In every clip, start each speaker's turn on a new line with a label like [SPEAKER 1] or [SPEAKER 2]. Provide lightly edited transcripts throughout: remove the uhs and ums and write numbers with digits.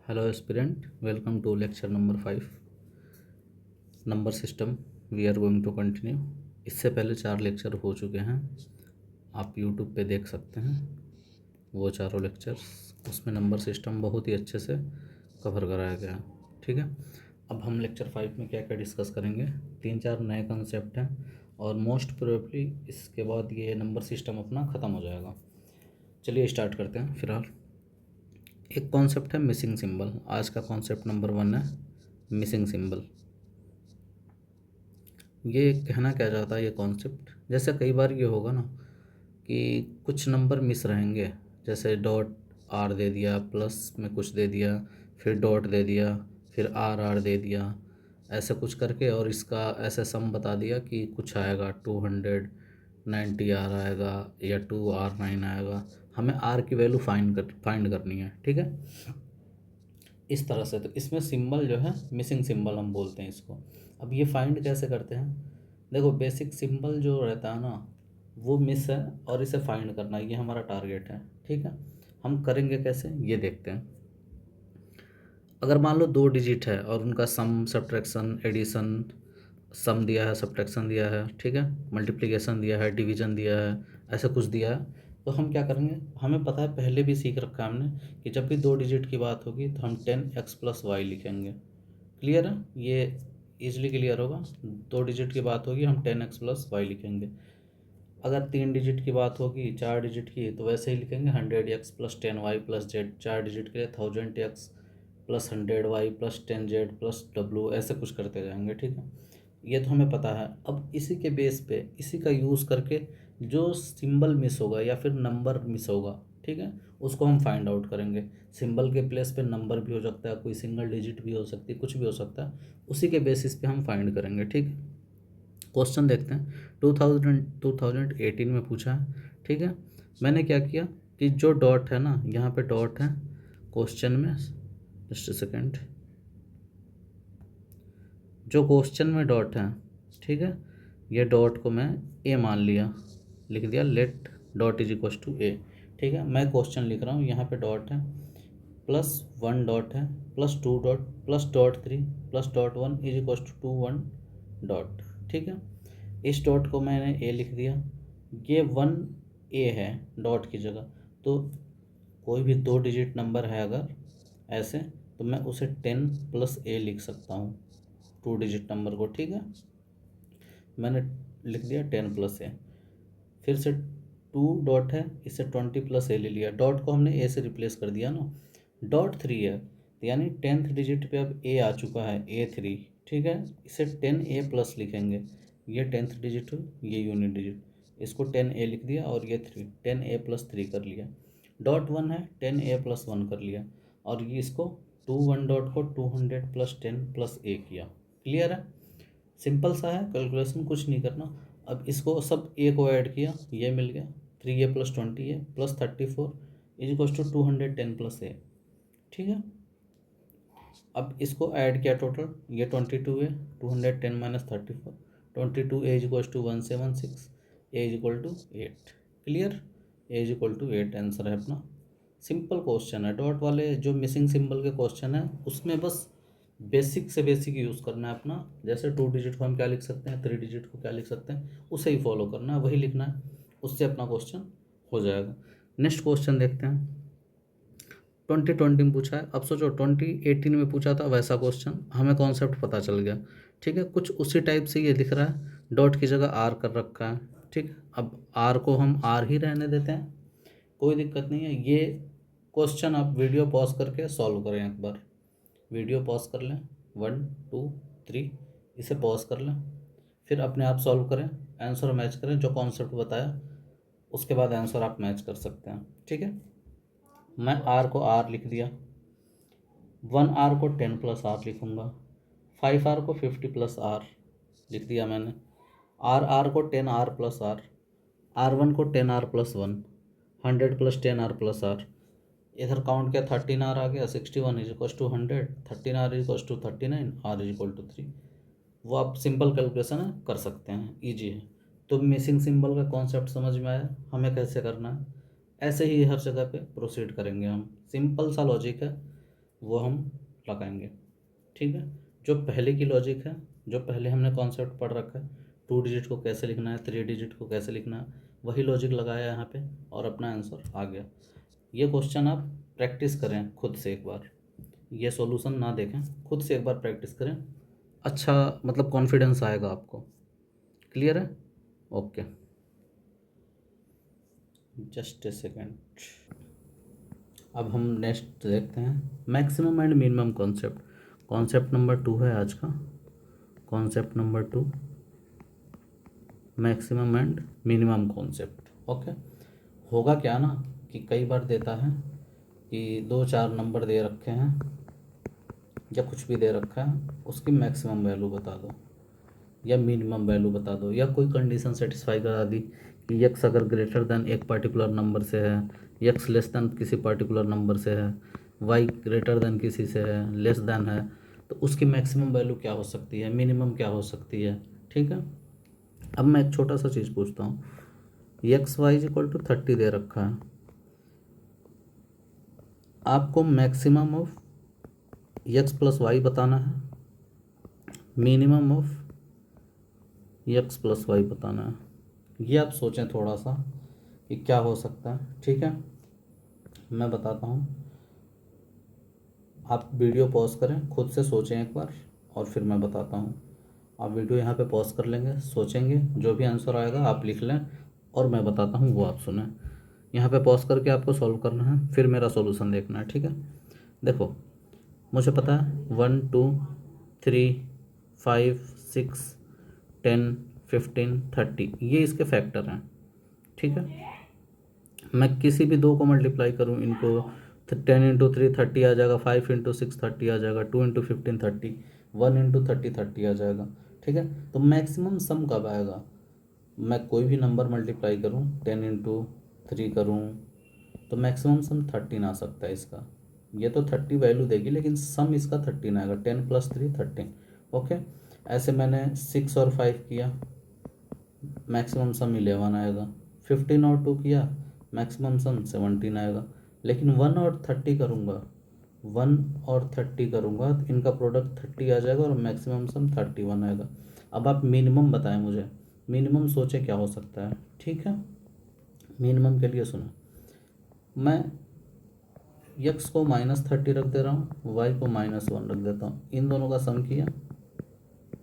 [SPEAKER 1] Hello aspirant, welcome to lecture number 5 number system we are going to continue. इससे पहले 4 lecture हो चुके हैं, आप यूट्यूब पे देख सकते हैं वो चारों लेक्चर्स। उसमें नंबर सिस्टम बहुत ही अच्छे से कवर कराया गया है। ठीक है, अब हम लेक्चर 5 में क्या क्या डिस्कस करेंगे। 3-4 नए कंसेप्ट हैं और मोस्ट प्रोबेबली इसके बाद ये नंबर सिस्टम अपना ख़त्म हो जाएगा। चलिए स्टार्ट करते हैं। फिलहाल एक कॉन्सेप्ट है मिसिंग सिंबल। आज का कॉन्सेप्ट नंबर 1 है मिसिंग सिंबल। ये कहना क्या चाहता है ये कॉन्सेप्ट, जैसे कई बार ये होगा ना कि कुछ नंबर मिस रहेंगे, जैसे डॉट आर दे दिया, प्लस में कुछ दे दिया, फिर डॉट दे दिया, फिर आर आर दे दिया, ऐसे कुछ करके और इसका ऐसे सम बता दिया कि कुछ आएगा 290 आर आएगा या 2R9 आएगा। हमें आर की वैल्यू फाइंड करनी है। ठीक है, इस तरह से। तो इसमें सिंबल जो है मिसिंग सिंबल हम बोलते हैं इसको। अब ये फाइंड कैसे करते हैं, देखो बेसिक सिंबल जो रहता है ना वो मिस है और इसे फाइंड करना, ये हमारा टारगेट है। ठीक है, हम करेंगे कैसे ये देखते हैं। अगर मान लो 2 डिजिट है और उनका सम, सब्ट्रैक्शन, एडिशन, सम दिया है, सब्ट्रैक्शन दिया है, ठीक है, मल्टीप्लिकेशन दिया है, डिवीजन दिया है, ऐसा कुछ दिया है, तो हम क्या करेंगे, हमें पता है, पहले भी सीख रखा है हमने कि जब भी 2 डिजिट की बात होगी तो हम 10x + y लिखेंगे। क्लियर है, ये इजली क्लियर होगा। 2 डिजिट की बात होगी हम 10x + y लिखेंगे। अगर 3 डिजिट की बात होगी, 4 डिजिट की, तो वैसे ही लिखेंगे 100x + 10y + z। 4 डिजिट के लिए 1000x + 100y + 10z + w, ऐसे कुछ करते जाएंगे। ठीक है, ये तो हमें पता है। अब इसी के बेस पे, इसी का यूज़ करके जो सिंबल मिस होगा या फिर नंबर मिस होगा, ठीक है, उसको हम फाइंड आउट करेंगे। सिंबल के प्लेस पे नंबर भी हो सकता है, कोई सिंगल डिजिट भी हो सकती है, कुछ भी हो सकता है, उसी के बेसिस पे हम फाइंड करेंगे। ठीक है, क्वेश्चन देखते हैं। 2018 में पूछा है। ठीक है, मैंने क्या किया कि जो डॉट है ना, यहाँ पे डॉट है क्वेश्चन में, जस्ट सेकेंड, जो क्वेश्चन में डॉट है, ठीक है, ये डॉट को मैं ए मान लिया, लिख दिया let dot is equal to A. ठीक है, मैं क्वेश्चन लिख रहा हूँ, यहाँ पे डॉट है, +1 डॉट है, +2 dot, +.3 +.1 is equal to 1 dot. ठीक है, इस डॉट को मैंने ए लिख दिया, ये 1 ए है डॉट की जगह। तो कोई भी 2 डिजिट नंबर है अगर ऐसे, तो मैं उसे 10 + ए लिख सकता हूँ, 2 डिजिट नंबर को। ठीक है, मैंने लिख दिया 10 + ए। फिर से 2 डॉट है, इससे 20 + ए ले लिया, डॉट को हमने ए से रिप्लेस कर दिया ना। .3 है, तो यानी 10th डिजिट पे अब ए आ चुका है, A3। ठीक है, इसे 10A+ लिखेंगे, ये 10th डिजिट हो, ये यूनिट डिजिट, इसको 10A लिख दिया और ये 3, 10A + 3 कर लिया। .1 है, 10A + 1 कर लिया, और ये इसको 1 डॉट को 200 + 10 + ए किया। क्लियर है, सिंपल सा है, कैलकुलेशन कुछ नहीं करना। अब इसको सब ए को ऐड किया, ये मिल गया 3A + 20A + 34 is equal to 210 + ए। ठीक है, अब इसको ऐड किया टोटल, ये 22 है, 210 - 34, 22A is equal to 176, A is equal to 8। Clear, A is equal to 8 answer है अपना। सिंपल क्वेश्चन है, डॉट वाले जो मिसिंग सिंबल के क्वेश्चन है उसमें बस बेसिक से बेसिक यूज़ करना है अपना। जैसे 2 डिजिट को हम क्या लिख सकते हैं, 3 डिजिट को क्या लिख सकते हैं, उसे ही फॉलो करना है, वही लिखना है, उससे अपना क्वेश्चन हो जाएगा। नेक्स्ट क्वेश्चन देखते हैं। 2020 में पूछा है, अब सोचो 2018 में पूछा था वैसा क्वेश्चन, हमें कॉन्सेप्ट पता चल गया। ठीक है, कुछ उसी टाइप से ये दिख रहा है, डॉट की जगह आर कर रखा है। ठीक, अब आर को हम आर ही रहने देते हैं, कोई दिक्कत नहीं है। ये क्वेश्चन आप वीडियो पॉज करके सॉल्व करें एक बार, वीडियो पॉज कर लें, 1 2 3, इसे पॉज कर लें, फिर अपने आप सॉल्व करें, आंसर मैच करें, जो कॉन्सेप्ट बताया उसके बाद आंसर आप मैच कर सकते हैं। ठीक है, मैं आर को आर लिख दिया, 1R को 10 + आर लिखूँगा, 5R को 50 + आर लिख दिया मैंने, आर को 10R + आर, R1 को 10R + 1, 100 + 10R + आर, इधर काउंट किया 13R आ गया, 61 is equal to 100, 13R is equal to 39, R is equal to 3। वो आप सिंपल कैलकुलेशन है कर सकते हैं, ईजी है। तो मिसिंग सिंबल का कॉन्सेप्ट समझ में आया हमें कैसे करना है। ऐसे ही हर जगह पे प्रोसीड करेंगे हम, सिंपल सा लॉजिक है, वो हम लगाएंगे। ठीक है, जो पहले की लॉजिक है, जो पहले हमने कॉन्सेप्ट पढ़ रखा है, 2 डिजिट को कैसे लिखना है, 3 डिजिट को कैसे लिखना है, वही लॉजिक लगाया यहाँ पे और अपना आंसर आ गया। ये क्वेश्चन आप प्रैक्टिस करें खुद से एक बार, ये सॉल्यूशन ना देखें, खुद से एक बार प्रैक्टिस करें, अच्छा मतलब कॉन्फिडेंस आएगा आपको। क्लियर है? Okay, just a second. अब हम नेक्स्ट देखते हैं maximum and minimum concept. Concept number 2 है आज का, concept number 2, maximum and minimum concept. Okay, होगा क्या ना कि कई बार देता है कि 2-4 नंबर दे रखे हैं या कुछ भी दे रखा है, उसकी मैक्सिमम वैल्यू बता दो या मिनिमम वैल्यू बता दो, या कोई कंडीशन सेटिस्फाई करा दी कि यक्स अगर ग्रेटर देन एक पर्टिकुलर नंबर से है, यक्स लेस देन किसी पर्टिकुलर नंबर से है, वाई ग्रेटर देन किसी से है, लेस देन है, तो उसकी मैक्सिमम वैल्यू क्या हो सकती है, मिनिमम क्या हो सकती है। ठीक है, अब मैं एक छोटा सा चीज़ पूछता हूँ, x y is equal to 30 दे रखा है, आपको maximum of x plus y बताना है, minimum of x plus y बताना है। ये आप सोचें थोड़ा सा कि क्या हो सकता है। ठीक है, मैं बताता हूँ, आप वीडियो पॉज करें, खुद से सोचें एक बार और फिर मैं बताता हूँ। आप वीडियो यहाँ पे पॉज कर लेंगे, सोचेंगे, जो भी आंसर आएगा आप लिख लें और मैं बताता हूँ वो आप सुनें। यहाँ पे पॉज करके आपको सॉल्व करना है, फिर मेरा सॉल्यूशन देखना है। ठीक है, देखो मुझे पता है 1 2 3 5 6 10 15 30 ये इसके फैक्टर हैं। ठीक है, मैं किसी भी दो को मल्टीप्लाई करूँ इनको, 10 × 3 30 आ जाएगा, 5 × 6 30 आ जाएगा, 2 × 15 30, 1 × 30 30 आ जाएगा। ठीक है, तो मैक्सिमम सम कब आएगा, मैं कोई भी नंबर मल्टीप्लाई करूँ, 10 × 3 करूँ तो मैक्सिमम सम 13 आ सकता है इसका। ये तो 30 वैल्यू देगी लेकिन सम इसका 13 आएगा, 10 + 3 13। ओके, ऐसे मैंने 6 और 5 किया, मैक्सिमम सम 11 आएगा, 15 और 2 किया, मैक्सिमम सम 17 आएगा। लेकिन 1 और 30 करूँगा, 1 और 30 करूँगा तो इनका प्रोडक्ट 30 आ जाएगा और मैक्सिमम सम 31 आएगा। अब आप मिनिमम बताएं मुझे, मिनिमम सोचे क्या हो सकता है। ठीक है, मिनिमम के लिए सुना, मैं यक्स को -30 रख दे रहा हूँ, वाई को -1 रख देता हूँ, इन दोनों का सम किया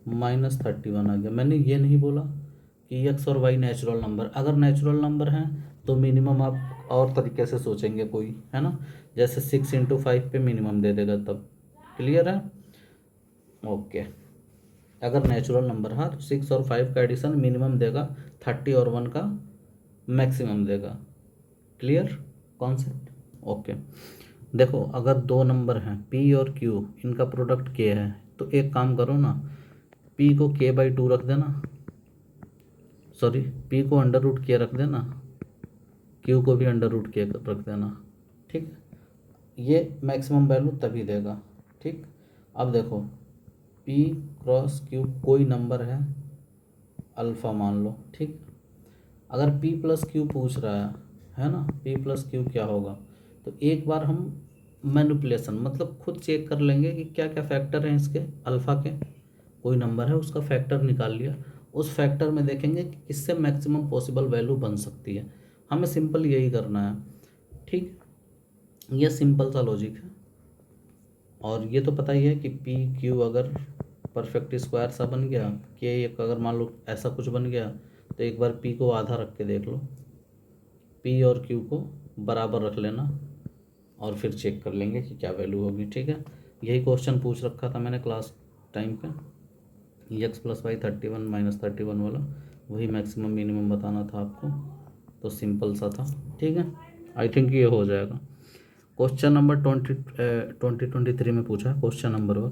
[SPEAKER 1] -31 आ गया। मैंने ये नहीं बोला कि यक्स और वाई नेचुरल नंबर, अगर नेचुरल नंबर हैं तो मिनिमम आप और तरीके से सोचेंगे कोई, है ना, जैसे 6 × 5 पे मिनिमम दे देगा तब। क्लियर है? ओके, अगर नेचुरल नंबर है तो 6 और 5 का एडिशन मिनिमम देगा, 30 और 1 का मैक्सिमम देगा। Clear concept? ओके, देखो अगर दो नंबर हैं पी और क्यू, इनका प्रोडक्ट के है, तो एक काम करो ना, पी को k/2 रख देना, सॉरी पी को √k रख देना, क्यू को भी √k रख देना। ठीक है, ये मैक्सिमम वैल्यू तभी देगा। ठीक, अब देखो p क्रॉस q कोई नंबर अल्फ़ा मान लो। ठीक, अगर p + q पूछ रहा है ना, p + q क्या होगा, तो एक बार हम मैनिपुलेशन मतलब खुद चेक कर लेंगे कि क्या क्या फैक्टर हैं इसके, अल्फ़ा के कोई नंबर है उसका फैक्टर निकाल लिया, उस फैक्टर में देखेंगे कि किससे मैक्सिमम पॉसिबल वैल्यू बन सकती है, हमें सिंपल यही करना है। ठीक, ये सिंपल सा लॉजिक है, और ये तो पता ही है कि पी क्यू अगर परफेक्ट स्क्वायर सा बन गया, के एक अगर मान लो ऐसा कुछ बन गया, तो एक बार पी को आधा रख के देख लो, पी और क्यू को बराबर रख लेना और फिर चेक कर लेंगे कि क्या वैल्यू होगी। ठीक है, यही क्वेश्चन पूछ रखा था मैंने क्लास टाइम पे, यक्स + वाई 31 - 31 वाला, वही मैक्सिमम मिनिमम बताना था आपको, तो सिंपल सा था। ठीक है, आई थिंक ये हो जाएगा। क्वेश्चन नंबर 2023 में पूछा है, question number 1,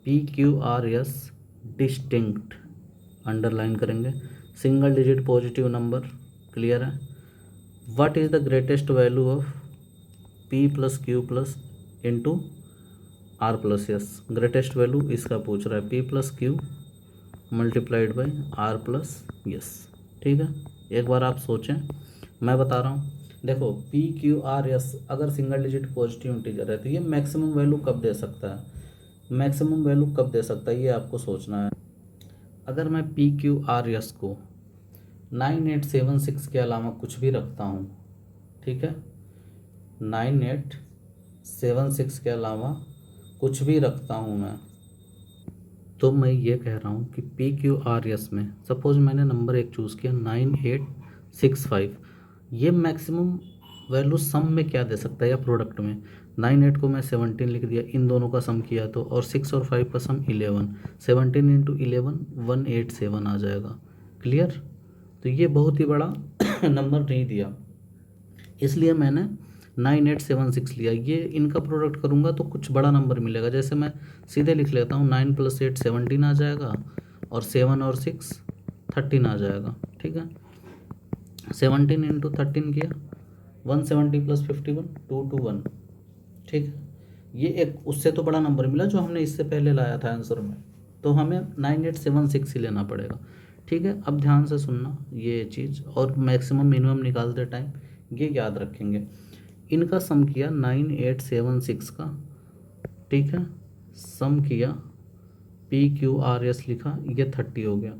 [SPEAKER 1] PQRS distinct, underline करेंगे, single digit positive number. Clear है? What is the greatest value of P + Q + into R + S, greatest value इसका पूछ रहा है, P + Q multiplied by R + S। ठीक है, एक बार आप सोचें, मैं बता रहा हूँ, देखो पी क्यू आर एस अगर सिंगल डिजिट पॉजिटिव इंटीजर है तो ये मैक्सिमम वैल्यू कब दे सकता है, मैक्सिमम वैल्यू कब दे सकता है ये आपको सोचना है। अगर मैं पी क्यू आर एस को 9876 के अलावा कुछ भी रखता हूँ, ठीक है, 9876 के अलावा कुछ भी रखता हूँ मैं, तो मैं ये कह रहा हूँ कि पी क्यू आर एस में सपोज मैंने नंबर एक चूज़ किया 9865, ये मैक्सिमम वैल्यू सम में क्या दे सकता है या प्रोडक्ट में, 98 को मैं 17 लिख दिया, इन दोनों का सम किया तो, और 6 और 5 का सम 11, 17 इंटू 11 187 आ जाएगा। क्लियर। तो ये बहुत ही बड़ा नंबर नहीं दिया, इसलिए मैंने 9876 लिया। ये इनका प्रोडक्ट करूँगा तो कुछ बड़ा नंबर मिलेगा, जैसे मैं सीधे लिख लेता हूँ 9 + 8 17 आ जाएगा, और 7 और 6 13 आ जाएगा। ठीक है, 17 इंटू 13 किया 170 + 51 221। ठीक है, ये एक उससे तो बड़ा नंबर मिला जो हमने इससे पहले लाया था आंसर में, तो हमें 9876 ही लेना पड़ेगा। ठीक है, अब ध्यान से सुनना ये चीज़, और मैक्सिमम मिनिमम निकालते टाइम ये याद रखेंगे। इनका सम किया 9876 का, ठीक है, सम किया पी क्यू आर एस लिखा, ये 30 हो गया।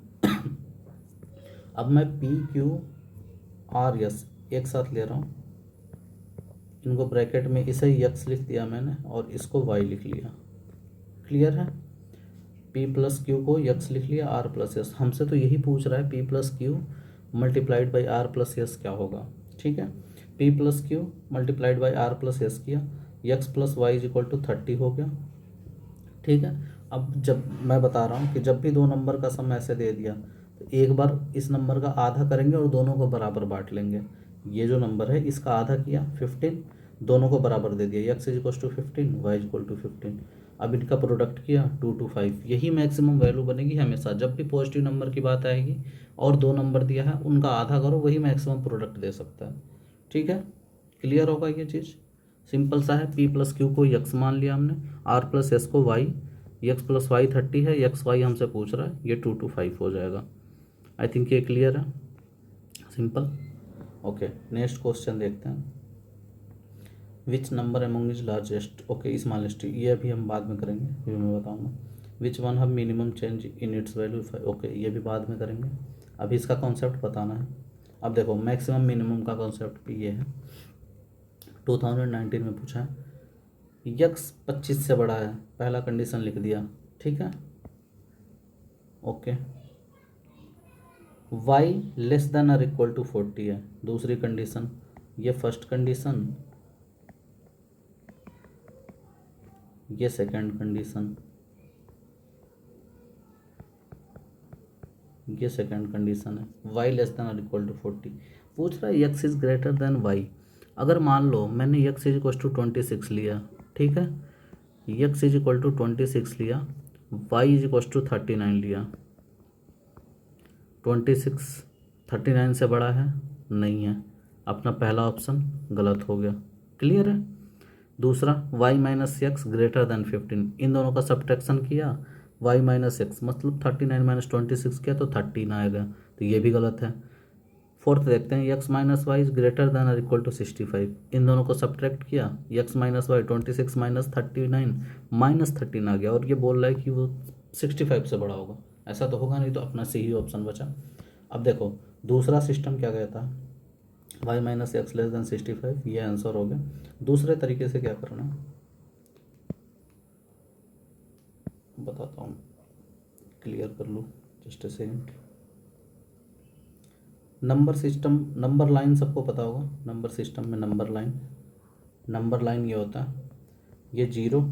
[SPEAKER 1] अब मैं पी क्यू आर एस एक साथ ले रहा हूँ, इनको ब्रैकेट में इसे यक्स लिख दिया मैंने और इसको वाई लिख लिया। क्लियर है, पी प्लस क्यू को यक्स लिख लिया, आर प्लस एस, हमसे तो यही पूछ रहा है P plus Q multiplied by R plus S क्या होगा। ठीक है, P plus Q multiplied by R plus S किया, X plus Y is equal to 30 हो गया। ठीक है, अब जब मैं बता रहा हूँ कि जब भी दो नंबर का सम ऐसे दे दिया तो एक बार इस नंबर का आधा करेंगे और दोनों को बराबर बांट लेंगे। ये जो नंबर है इसका आधा किया 15, दोनों को बराबर दे दिया, x is equal to 15 y is equal to 15। अब इनका प्रोडक्ट किया 2 to 5, यही मैक्सिमम वैल्यू बनेगी हमेशा जब भी पॉजिटिव नंबर की बात आएगी और दो नंबर दिया है उनका आधा करो, वही मैक्सिमम प्रोडक्ट दे सकता है। ठीक है, क्लियर होगा ये चीज़, सिंपल सा है। पी प्लस क्यू को यक्स मान लिया हमने, आर प्लस एस को वाई, यक्स प्लस वाई 30 है, यक्स वाई हमसे पूछ रहा है, ये 2 to 5 हो जाएगा। आई थिंक ये क्लियर है, सिंपल। ओके, नेक्स्ट क्वेश्चन देखते हैं। Which number among is largest, okay smallest, ये अभी हम बाद में करेंगे, ये मैं बताऊंगा। Which one have minimum change in its value, okay ये भी बाद में करेंगे, अभी इसका कॉन्सेप्ट बताना है। अब देखो मैक्सिमम मिनिमम का कॉन्सेप्ट भी ये है, 2019 में पूछा है, यक्स 25 से बड़ा है, पहला कंडीशन लिख दिया। ठीक है, ओके, वाई लेस देन और इक्वल टू 40 है, दूसरी कंडीशन, ये फर्स्ट कंडीशन, ये सेकंड कंडीशन, ये सेकंड कंडीशन है, वाई लेस देन और इक्वल टू 40। पूछ रहा है x is greater than y. अगर मान लो मैंने यक्स इज इक्वल टू 26 लिया, ठीक है, यक्स इज इक्वल टू 26 लिया, वाई इज इक्वल टू 39 लिया, 26 39 से बड़ा है नहीं है, अपना पहला ऑप्शन गलत हो गया। क्लियर है, दूसरा y minus x greater than 15, इन दोनों का सब्ट्रैक्शन किया, y माइनस एक्स मतलब 39 माइनस 26 किया तो 13 आएगा, तो ये भी गलत है। फोर्थ देखते हैं, x minus y is greater than और इक्वल टू 65, इन दोनों को सब्ट्रैक्ट किया, x minus y 26 minus 39 minus 13 आ गया, और ये बोल रहा है कि वो 65 से बड़ा होगा, ऐसा तो होगा नहीं, तो अपना सही ऑप्शन बचा। अब देखो दूसरा सिस्टम क्या कहता है, y minus x less than 65, ये आंसर हो गया। दूसरे तरीके से क्या करना है बताता हूँ, क्लियर कर लो just a second. Number system, number line सबको पता होगा, नंबर सिस्टम में नंबर लाइन ये होता है, ये 0,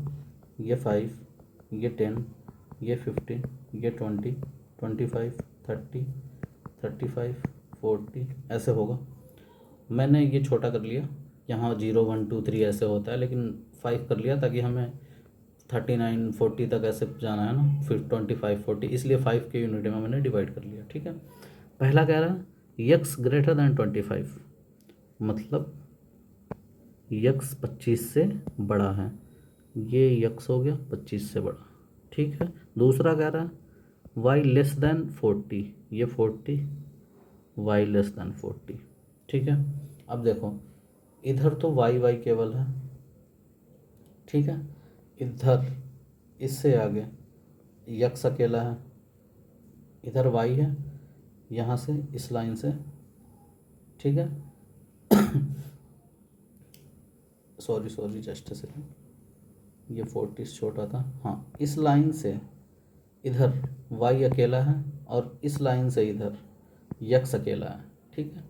[SPEAKER 1] ये 5, ये 10, ये 15, ये 20, 25, 30, 35, 40 ऐसे होगा। मैंने ये छोटा कर लिया, यहाँ 0 1 2 3 ऐसे होता है, लेकिन 5 कर लिया ताकि हमें 39 40 तक ऐसे जाना है ना, फिर 25 40, इसलिए 5 के यूनिट में मैंने डिवाइड कर लिया। ठीक है, पहला कह रहा है यक्स ग्रेटर दैन 25, मतलब यक्स 25 से बड़ा है, ये यक्स हो गया 25 से बड़ा। ठीक है, दूसरा कह रहा है वाई लेस दैन 40, ये 40, वाई लेस दैन 40। ठीक है, अब देखो इधर तो वाई वाई केवल है, ठीक है। इधर इससे आगे यक्स अकेला है, इधर वाई है, यहाँ से इस लाइन से, ठीक है। सॉरी जस्ट से ये 40 छोटा था, हाँ। इस लाइन से इधर y अकेला है और इस लाइन से इधर x अकेला है, ठीक है।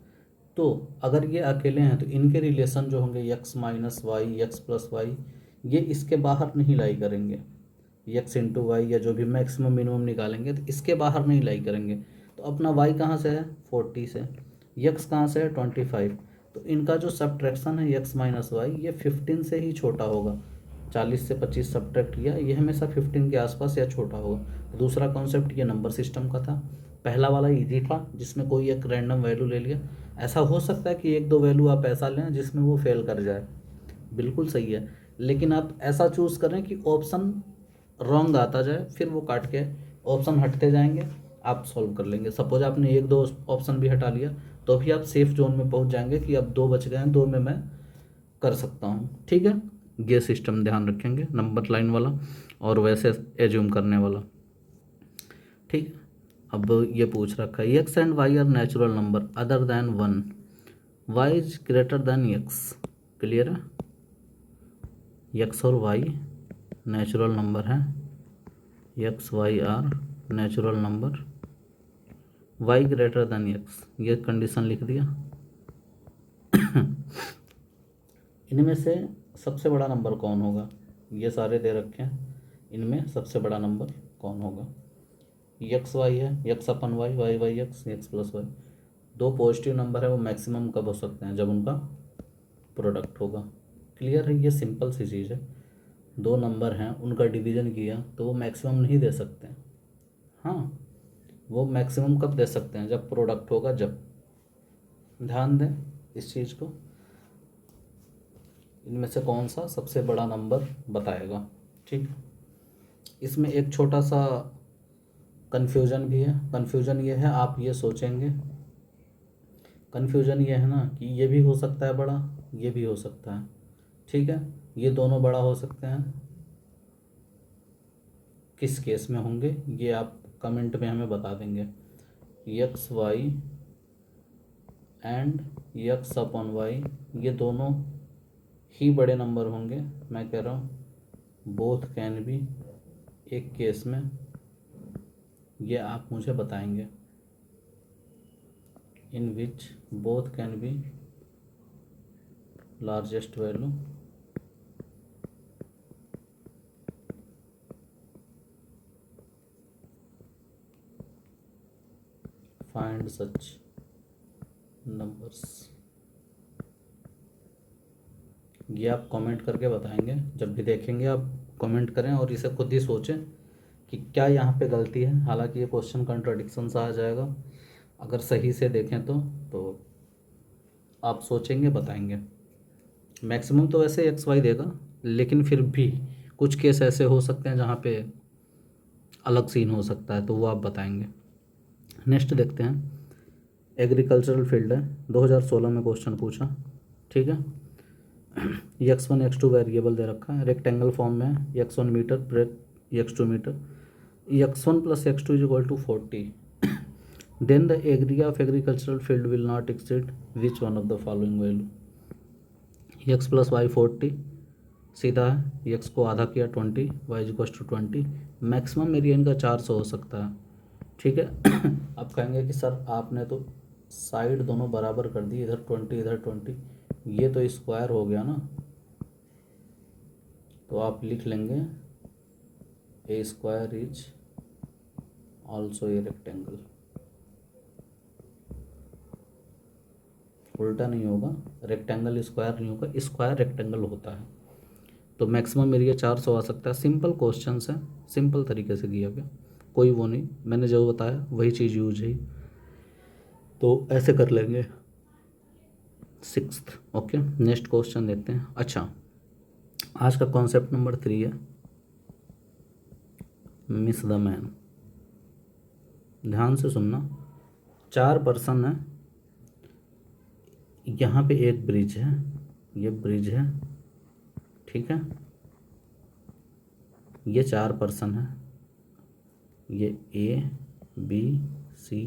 [SPEAKER 1] तो अगर ये अकेले हैं तो इनके रिलेशन जो होंगे x minus y, x plus y, ये इसके बाहर नहीं लाई करेंगे। x इंटू वाई या जो भी मैक्सिमम मिनिमम निकालेंगे तो इसके बाहर नहीं लाई करेंगे। तो अपना y कहाँ से है 40 से, x कहाँ से है 25, तो इनका जो सब्ट्रैक्शन है x माइनस वाई ये 15 से ही छोटा होगा। 40 से 25 सब्ट्रैक्ट किया, ये हमेशा 15 के आसपास या छोटा होगा। दूसरा कॉन्सेप्ट ये नंबर सिस्टम का था। पहला वाला इजी था जिसमें कोई एक रैंडम वैल्यू ले लिया। ऐसा हो सकता है कि एक दो वैल्यू आप ऐसा लें जिसमें वो फेल कर जाए, बिल्कुल सही है, लेकिन आप ऐसा चूज़ करें कि ऑप्शन रॉन्ग आता जाए, फिर वो काट के ऑप्शन हटते जाएंगे, आप सॉल्व कर लेंगे। सपोज आपने एक दो ऑप्शन भी हटा लिया तो भी आप सेफ जोन में पहुंच जाएंगे कि अब दो बच गए हैं, दो में मैं कर सकता हूँ, ठीक है। ये सिस्टम ध्यान रखेंगे, नंबर लाइन वाला और वैसे एज्यूम करने वाला, ठीक है। अब ये पूछ रखा है x and y are natural number other than 1, y is greater than x, clear है। एक्स और वाई नेचुरल नंबर है, x y are natural number, y greater than x, ये कंडीशन लिख दिया। इनमें से सबसे बड़ा नंबर कौन होगा, ये सारे दे रखे हैं, इनमें सबसे बड़ा नंबर कौन होगा। एक्स वाई है, X upon Y, Y Y X, X plus Y. दो पॉजिटिव नंबर है, वो मैक्सिमम कब हो सकते हैं, जब उनका प्रोडक्ट होगा। क्लियर है, ये सिंपल सी चीज़ है। दो नंबर हैं, उनका डिवीज़न किया तो वो मैक्सिमम नहीं दे सकते, हाँ। वो मैक्सिमम कब दे सकते हैं, जब प्रोडक्ट होगा, जब। ध्यान दें इस चीज़ को। इनमें से कौन सा सबसे बड़ा नंबर बताएगा, ठीक। इसमें एक छोटा सा कन्फ्यूज़न भी है। कन्फ्यूज़न ये है, आप ये सोचेंगे, कन्फ्यूज़न ये है ना कि ये भी हो सकता है बड़ा, ये भी हो सकता है, ठीक है। ये दोनों बड़ा हो सकते हैं, किस केस में होंगे ये आप कमेंट में हमें बता देंगे। X y and x upon y, ये दोनों ही बड़े नंबर होंगे, मैं कह रहा हूँ बोथ कैन बी, एक केस में, ये आप मुझे बताएंगे। In which both can be largest value, find such numbers. ये आप कमेंट करके बताएंगे, जब भी देखेंगे आप कमेंट करें और इसे खुद ही सोचें कि क्या यहाँ पे गलती है। हालांकि ये क्वेश्चन कंट्राडिक्शन सा आ जाएगा, अगर सही से देखें तो आप सोचेंगे, बताएंगे। मैक्सिमम तो वैसे एक्स वाई देगा, लेकिन फिर भी कुछ केस ऐसे हो सकते हैं जहाँ पे अलग सीन हो सकता है, तो वो आप बताएंगे। नेक्स्ट देखते हैं, एग्रीकल्चरल फील्ड है, 2016 में क्वेश्चन पूछा, ठीक है। x1 x2 वेरिएबल दे रखा है, रेक्टेंगल फॉर्म में है, x1 metre breadth, x2 metre, x1 plus x2 is equal to 40, then the area of agricultural field will not exceed which one of the following value. x plus y 40 सीधा है, x को आधा किया 20, y equal to 20, maximum area इनका 400 हो सकता है, ठीक है। आप कहेंगे कि सर आपने तो साइड दोनों बराबर कर दी, इधर 20 इधर 20, ये तो स्क्वायर हो गया ना, तो आप लिख लेंगे a square is also a rectangle. उल्टा नहीं होगा, रेक्टेंगल स्क्वायर नहीं होगा, स्क्वायर रेक्टेंगल होता है। तो मैक्सिमम एरिया 400 आ सकता है। सिंपल क्वेश्चन है, सिंपल तरीके से किया गया, कोई वो नहीं, मैंने जो बताया वही चीज़ यूज है, तो ऐसे कर लेंगे। 6th, okay. नेक्स्ट क्वेश्चन देखते हैं। अच्छा, आज का कॉन्सेप्ट नंबर 3 है, मिस द मैन। ध्यान से सुनना, 4 पर्सन है, यहाँ पे एक ब्रिज है, ये ब्रिज है, ठीक है। ये 4 पर्सन है, ये A B C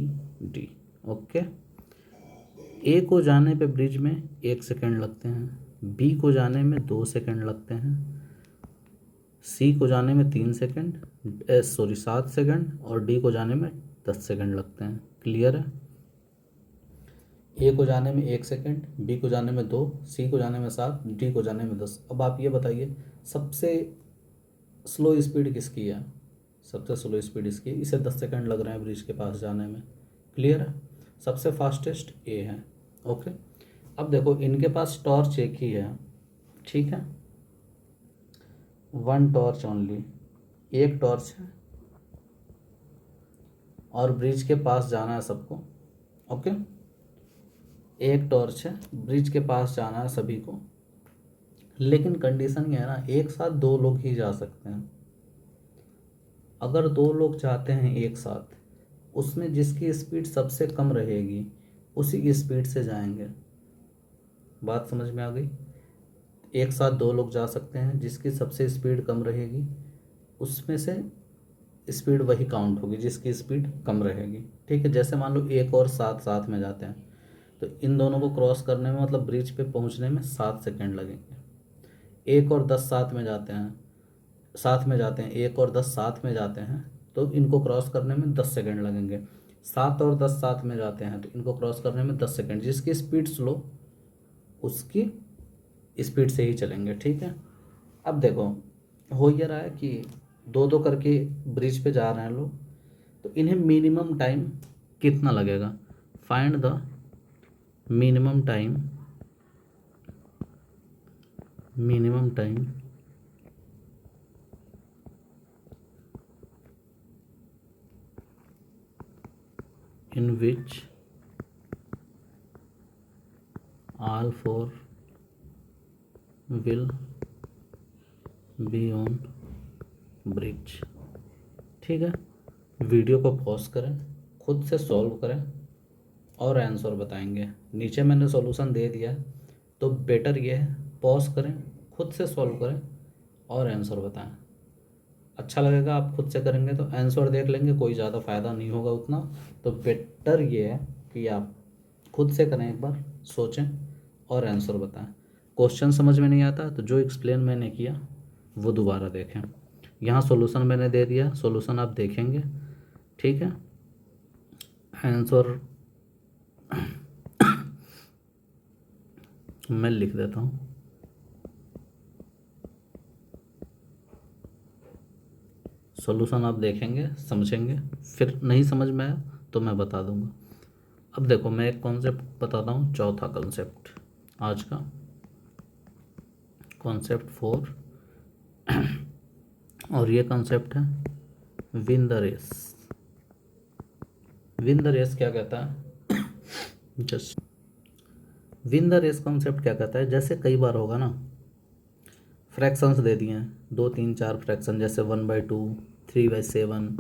[SPEAKER 1] D, okay. A को जाने पे ब्रिज में 1 सेकेंड लगते हैं, बी को जाने में 2 सेकेंड लगते हैं, सी को जाने में 3 सेकेंड, 7 सेकेंड, और डी को जाने में 10 सेकेंड लगते हैं। क्लियर है? ए को जाने में 1 सेकेंड, बी को जाने में 2, सी को जाने में 7, डी को जाने में 10। अब आप ये बताइए सबसे स्लो स्पीड किसकी है? सबसे स्लो स्पीड इसकी, इसे 10 सेकंड लग रहे हैं ब्रिज के पास जाने में। क्लियर है? सबसे फास्टेस्ट ए है, ओके। अब देखो इनके पास टॉर्च एक ही है, ठीक है, 1 टॉर्च ओनली, एक टॉर्च है, और ब्रिज के पास जाना है सबको, ओके। एक टॉर्च है, ब्रिज के पास जाना है सभी को, लेकिन कंडीशन ये है ना, एक साथ 2 लोग ही जा सकते हैं। अगर 2 लोग जाते हैं एक साथ, उसमें जिसकी स्पीड सबसे कम रहेगी उसी की स्पीड से जाएंगे। बात समझ में आ गई? एक साथ 2 लोग जा सकते हैं, जिसकी सबसे स्पीड कम रहेगी उसमें से स्पीड वही काउंट होगी जिसकी स्पीड कम रहेगी, ठीक है। जैसे मान लो 1 और 7 साथ में जाते हैं, तो इन दोनों को क्रॉस करने में, मतलब ब्रिज पे पहुंचने में 7 सेकेंड लगेंगे। 1 और 10 साथ में जाते हैं, 1 और 10 साथ में जाते हैं, तो इनको क्रॉस करने में 10 सेकेंड लगेंगे। 7 और 10 साथ में जाते हैं, तो इनको क्रॉस करने में 10 सेकेंड। जिसकी स्पीड स्लो उसकी स्पीड से ही चलेंगे, ठीक है। अब देखो हो ये रहा है कि 2-2 करके ब्रिज पे जा रहे हैं लोग, तो इन्हें मिनिमम टाइम कितना लगेगा? Find the minimum time in which all 4 will be on bridge, ठीक है। वीडियो को पॉज करें, खुद से सॉल्व करें और आंसर बताएंगे। नीचे मैंने सॉल्यूशन दे दिया है, तो बेटर ये है पॉज करें, खुद से सॉल्व करें और आंसर बताएं। अच्छा लगेगा आप खुद से करेंगे तो, आंसर देख लेंगे कोई ज़्यादा फ़ायदा नहीं होगा उतना, तो बेटर ये है कि आप खुद से करें, एक बार सोचें और आंसर बताएं। क्वेश्चन समझ में नहीं आता तो जो एक्सप्लेन मैंने किया वो दोबारा देखें। यहाँ सॉल्यूशन मैंने दे दिया, सॉल्यूशन आप देखेंगे, ठीक है। आंसर मैं लिख देता हूँ, सॉल्यूशन आप देखेंगे, समझेंगे, फिर नहीं समझ में आया तो मैं बता दूंगा। अब देखो मैं एक कॉन्सेप्ट बताता हूँ, चौथा कॉन्सेप्ट आज का, कॉन्सेप्ट 4, और ये कॉन्सेप्ट है win the race. Win the race क्या कहता है? Just win the race concept क्या कहता है, जैसे कई बार होगा ना, फ्रैक्शंस दे दिए हैं 2 3 4 फ्रैक्शन, जैसे 1/2, 3/7,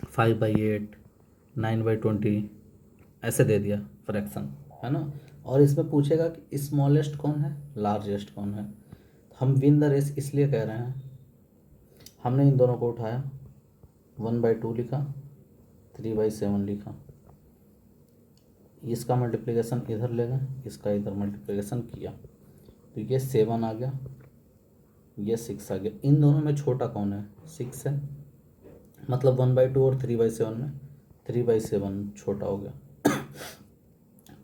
[SPEAKER 1] 5/8, 9/20, ऐसे दे दिया फ्रैक्शन, है ना। और इसमें पूछेगा कि स्मॉलेस्ट कौन है, लार्जेस्ट कौन है। हम विन द रेस इसलिए कह रहे हैं, हमने इन दोनों को उठाया, 1/2 लिखा, 3/7 लिखा, इसका मल्टीप्लिकेशन इधर ले गए, इसका इधर मल्टीप्लिकेशन किया, तो ये 7 आ गया, ये 6 आ गया। इन दोनों में छोटा कौन है? 6 है, मतलब 1/2 और 3/7 में 3/7 छोटा हो गया।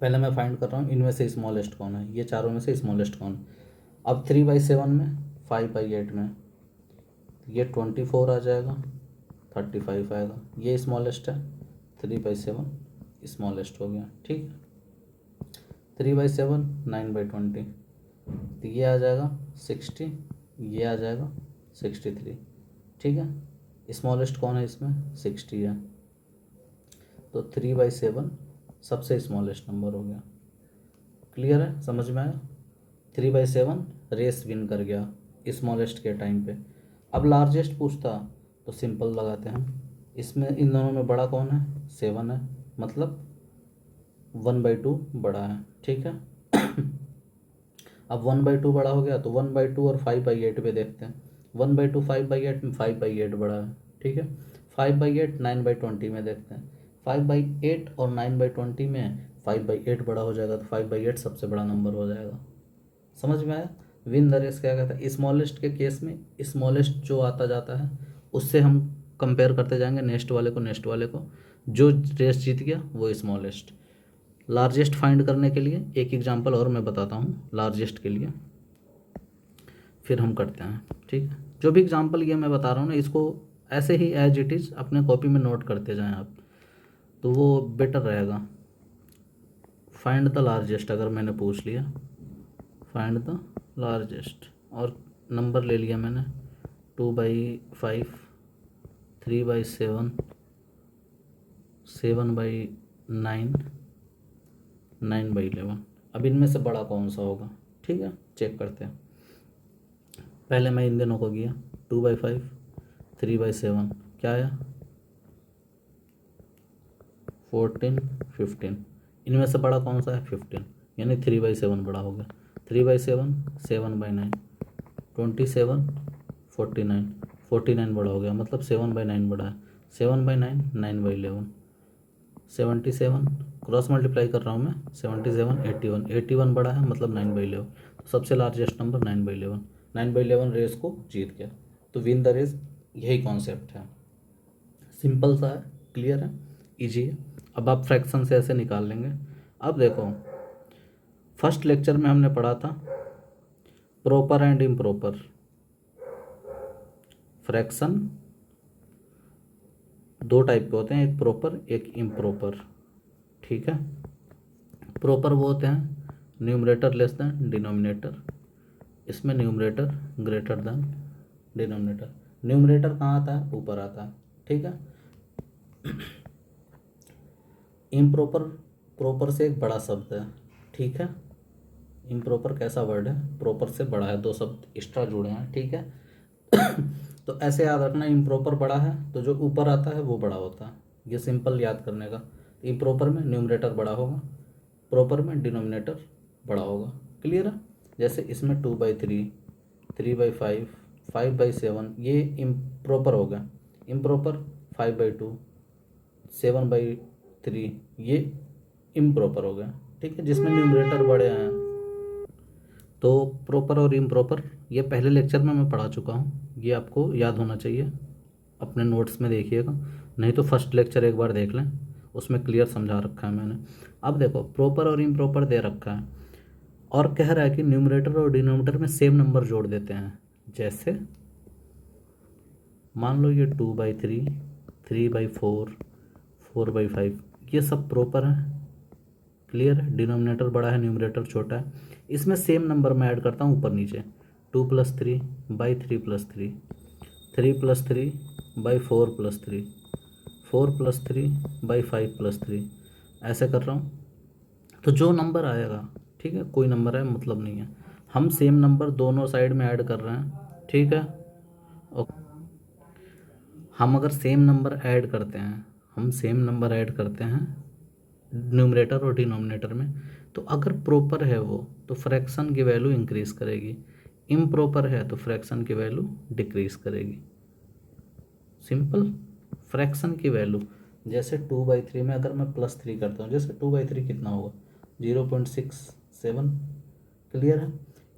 [SPEAKER 1] पहले मैं फाइंड कर रहा हूँ इनमें से स्मॉलेस्ट कौन है, ये चारों में से स्मॉलेस्ट कौन है। अब 3/7 में, 5/8 में, ये 24 आ जाएगा, 35 आएगा, ये स्मॉलेस्ट है, 3/7 स्मॉलेस्ट हो गया, ठीक है। 3/7 9/20, तो ये आ जाएगा 60, ये आ जाएगा 63, ठीक है। स्मॉलेस्ट कौन है इसमें? 60 है, तो 3/7 सबसे स्मॉलेस्ट नंबर हो गया। क्लियर है? समझ में आया? 3/7 रेस विन कर गया स्मॉलेस्ट के टाइम पे। अब लार्जेस्ट पूछता तो सिंपल लगाते हैं, इसमें इन दोनों में बड़ा कौन है? 7 है, मतलब 1/2 बड़ा है, ठीक है। अब 1/2 बड़ा हो गया तो 1/2 और 5/8 पे देखते हैं। 1/2 5/8 में 5/8 बड़ा है, ठीक है। 5/8 9/20 में देखते हैं। 5/8 और 9/20 में 5/8 बड़ा हो जाएगा तो 5/8 सबसे बड़ा नंबर हो जाएगा। समझ में आया? विन द रेस क्या कहता है? स्मॉलेस्ट के केस में स्मॉलेस्ट जो आता जाता है उससे हम कंपेयर करते जाएंगे, नेक्स्ट वाले को नेक्स्ट वाले को, जो रेस जीत गया वो स्मॉलेस्ट। लार्जेस्ट फाइंड करने के लिए एक एग्जांपल और मैं बताता हूँ लार्जेस्ट के लिए, फिर हम करते हैं, ठीक है। जो भी एग्जांपल ये मैं बता रहा हूँ ना, इसको ऐसे ही एज इट इज़ अपने कॉपी में नोट करते जाएं आप, तो वो बेटर रहेगा। फाइंड द लार्जेस्ट अगर मैंने पूछ लिया, फाइंड द लार्जेस्ट, और नंबर ले लिया मैंने 2/5, 3/7, 7/9, 9/11। अब इनमें से बड़ा कौन सा होगा, ठीक है, चेक करते हैं। पहले मैं इन दोनों को किया 2/5, 3/7, क्या आया 14, 15। इनमें से बड़ा कौन सा है 15, यानी 3/7 बड़ा हो गया। 3/7 7/9, 27, 49, 49 बड़ा हो गया, मतलब 7/9 बड़ा है। 7/9 9/11, 77 क्रॉस मल्टीप्लाई कर रहा हूँ मैं, 77 81, 81 बड़ा है मतलब 9/11। तो सबसे लार्जेस्ट नंबर 9/11, 9/11 रेस को जीत गया। तो विन द रेस यही कॉन्सेप्ट है, सिंपल सा है, क्लियर है, इजी है। अब आप फ्रैक्शन से ऐसे निकाल लेंगे। अब देखो, फर्स्ट लेक्चर में हमने पढ़ा था प्रॉपर एंड इम्प्रॉपर फ्रैक्शन, दो टाइप के होते हैं, एक प्रॉपर एक इम्प्रॉपर, ठीक है। प्रॉपर वो होते हैं न्यूमरेटर लेस देन डिनोमिनेटर, इसमें numerator greater than denominator. Numerator कहाँ आता है, ऊपर आता है, ठीक है। इम्प्रॉपर प्रॉपर से एक बड़ा शब्द है, ठीक है। इम्प्रॉपर कैसा वर्ड है, प्रॉपर से बड़ा है, दो शब्द एक्स्ट्रा जुड़े हैं, ठीक है। तो ऐसे याद रखना, इम्प्रॉपर बड़ा है तो जो ऊपर आता है वो बड़ा होता है, ये सिंपल याद करने का। इम्प्रॉपर में न्यूमरेटर बड़ा होगा, प्रॉपर में डिनोमिनेटर बड़ा होगा, क्लियर है। जैसे इसमें 2/3, 3/5, 5/7 ये इम्प्रॉपर हो गया। इम्प्रॉपर 5/2, 7/3 ये इम्प्रॉपर हो गया, ठीक है, जिसमें न्यूमरेटर बड़े हैं। तो प्रॉपर और इम्प्रॉपर ये पहले लेक्चर में मैं पढ़ा चुका हूँ, ये आपको याद होना चाहिए, अपने नोट्स में देखिएगा, नहीं तो फर्स्ट लेक्चर एक बार देख लें, उसमें क्लियर समझा रखा है मैंने। अब देखो, प्रॉपर और इम्प्रॉपर दे रखा है और कह रहा है कि न्यूमरेटर और डिनोमिनेटर में सेम नंबर जोड़ देते हैं। जैसे मान लो ये 2/3, 3/4, 4/5, ये सब प्रॉपर है, क्लियर है। डिनोमिनेटर बड़ा है, न्यूमरेटर छोटा है। इसमें सेम नंबर मैं ऐड करता हूँ ऊपर नीचे, 2+3/3+3, 3+3/4+3, 4+3/5+3, ऐसे कर रहा हूँ। तो जो नंबर आएगा, ठीक है, कोई नंबर है मतलब नहीं है, हम सेम नंबर दोनों साइड में ऐड कर रहे हैं, ठीक है। और हम अगर सेम नंबर ऐड करते हैं, हम सेम नंबर ऐड करते हैं न्यूमरेटर और डिनोमिनेटर में, तो अगर प्रॉपर है वो तो फ्रैक्शन की वैल्यू इंक्रीज करेगी, इम्प्रॉपर है तो फ्रैक्शन की वैल्यू डिक्रीज करेगी, सिंपल। फ्रैक्शन की वैल्यू जैसे 2/3 में अगर मैं +3 करता हूँ, जैसे 2/3 कितना होगा 0.67, क्लियर है।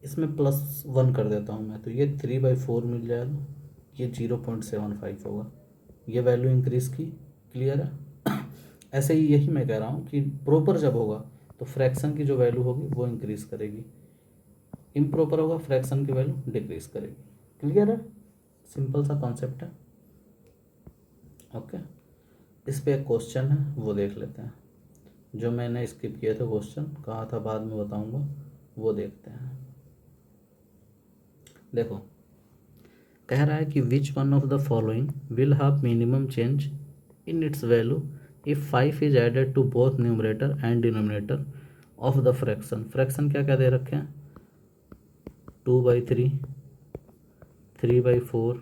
[SPEAKER 1] इसमें +1 कर देता हूँ मैं, तो ये 3/4 मिल जाएगा, ये 0.75 होगा, ये वैल्यू इंक्रीज की, क्लियर है। ऐसे ही यही मैं कह रहा हूँ कि प्रॉपर जब होगा तो फ्रैक्शन की जो वैल्यू होगी वो इंक्रीज करेगी, इम्प्रॉपर होगा फ्रैक्शन की वैल्यू डिक्रीज करेगी, क्लियर है, सिंपल सा कॉन्सेप्ट है, ओके। इस पे एक क्वेश्चन है वो देख लेते हैं, जो मैंने स्किप किया था क्वेश्चन, कहा था बाद में बताऊंगा, वो देखते हैं। देखो, कह रहा है कि which one of the following will have minimum change in its value if 5 is added to both numerator and denominator of the fraction. Fraction क्या क्या दे रखे हैं, 2/3, 3/4,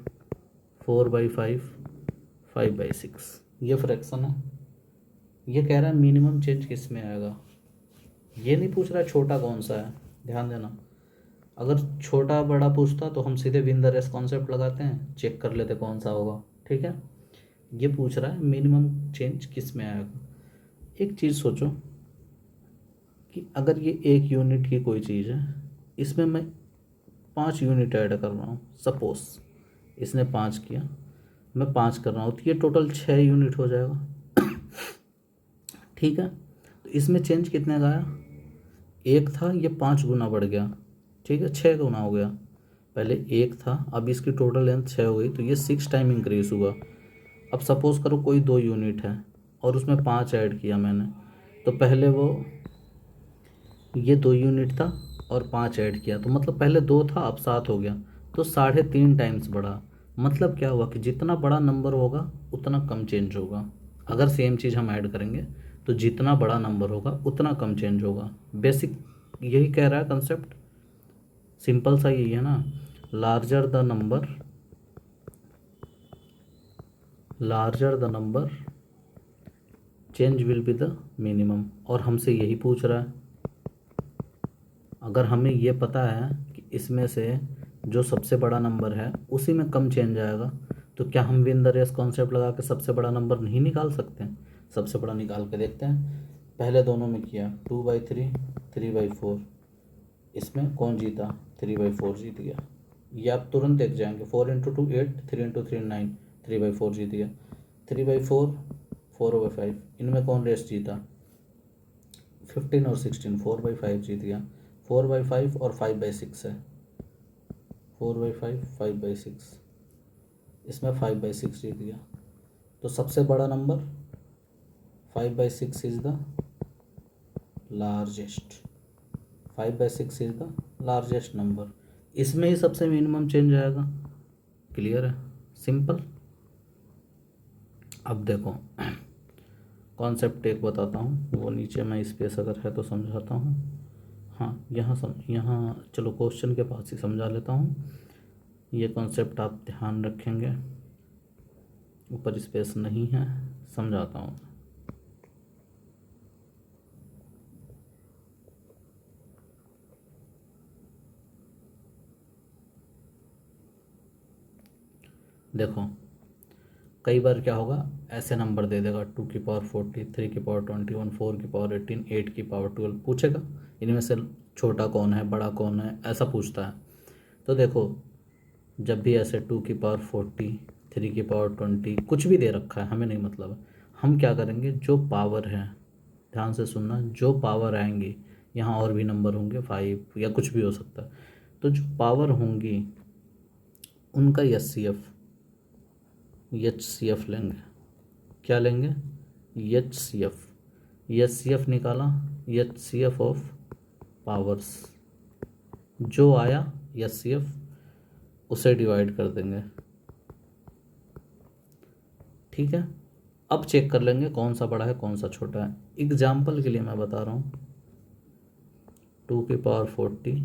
[SPEAKER 1] 4/5, 5/6, ये फ्रैक्शन है। ये कह रहा है मिनिमम चेंज किस में आएगा, ये नहीं पूछ रहा छोटा कौन सा है, ध्यान देना। अगर छोटा बड़ा पूछता तो हम सीधे विन द रेस्ट कॉन्सेप्ट लगाते हैं, चेक कर लेते कौन सा होगा। ठीक है, ये पूछ रहा है मिनिमम चेंज किस में आएगा। एक चीज़ सोचो कि अगर ये 1 यूनिट की कोई चीज़ है, इसमें मैं 5 यूनिट ऐड कर रहा हूँ, सपोज इसने 5 किया, मैं 5 कर रहा हूँ, तो ये टोटल 6 यूनिट हो जाएगा। ठीक है, तो इसमें चेंज कितने का आया, 1 था, ये 5 गुना बढ़ गया। ठीक है, 6 गुना हो गया। पहले 1 था, अब इसकी टोटल लेंथ 6 हो गई, तो ये 6 टाइम इंक्रीज हुआ। अब सपोज़ करो कोई 2 यूनिट है और उसमें 5 ऐड किया मैंने, तो पहले वो ये 2 यूनिट था और 5 ऐड किया, तो मतलब पहले 2 था अब 7 हो गया, तो 3.5 टाइम्स बढ़ा। मतलब क्या हुआ कि जितना बड़ा नंबर होगा उतना कम चेंज होगा। अगर सेम चीज़ हम ऐड करेंगे तो जितना बड़ा नंबर होगा उतना कम चेंज होगा। बेसिक यही कह रहा है कंसेप्ट, सिंपल सा यही है ना। Larger the number, larger the number change will be the minimum, और हमसे यही पूछ रहा है। अगर हमें ये पता है कि इसमें से जो सबसे बड़ा नंबर है उसी में कम चेंज आएगा, तो क्या हम विन द रेस कॉन्सेप्ट लगा के सबसे बड़ा नंबर नहीं निकाल सकते हैं? सबसे बड़ा निकाल के देखते हैं। पहले दोनों में किया 2/3, 3/4, इसमें कौन जीता? 3/4 जीत गया। ये आप तुरंत देख जाएंगे, 4 × 2 8, 3 × 3 9, 3/4 जीत गया। 3/4, 4/5, इनमें कौन रेस जीता? 15 और 16, 4/5 जीत गया। 4/5 और 5/6 है, 4/5, 5/6, इसमें 5/6 जीत गया। तो सबसे बड़ा number 5/6 is the largest, 5/6 is the largest number. इसमें ही सबसे मिनिमम चेंज आएगा। क्लियर है, सिंपल। अब देखो कॉन्सेप्ट एक बताता हूँ, वो नीचे मैं स्पेस अगर है तो समझाता हूँ। हाँ, यहाँ चलो क्वेश्चन के पास ही समझा लेता हूँ। ये कॉन्सेप्ट आप ध्यान रखेंगे, ऊपर स्पेस नहीं है, समझाता हूँ। देखो कई बार क्या होगा, ऐसे नंबर दे देगा 2⁴40, 3⁻21, 4⁻18, 8⁻12 पूछेगा, इनमें से छोटा कौन है बड़ा कौन है, ऐसा पूछता है। तो देखो जब भी ऐसे 2⁻40, 3⁻20 कुछ भी दे रखा है, हमें नहीं मतलब है, हम क्या करेंगे, जो पावर है, ध्यान से सुनना, जो पावर आएंगी, यहाँ और भी नंबर होंगे 5 या कुछ भी हो सकता है, तो जो पावर होंगी उनका HCF लेंगे। क्या लेंगे? HCF निकाला, HCF ऑफ पावर्स, जो आया HCF उसे डिवाइड कर देंगे। ठीक है, अब चेक कर लेंगे कौन सा बड़ा है कौन सा छोटा है। एग्जाम्पल के लिए मैं बता रहा हूँ, 2⁻40,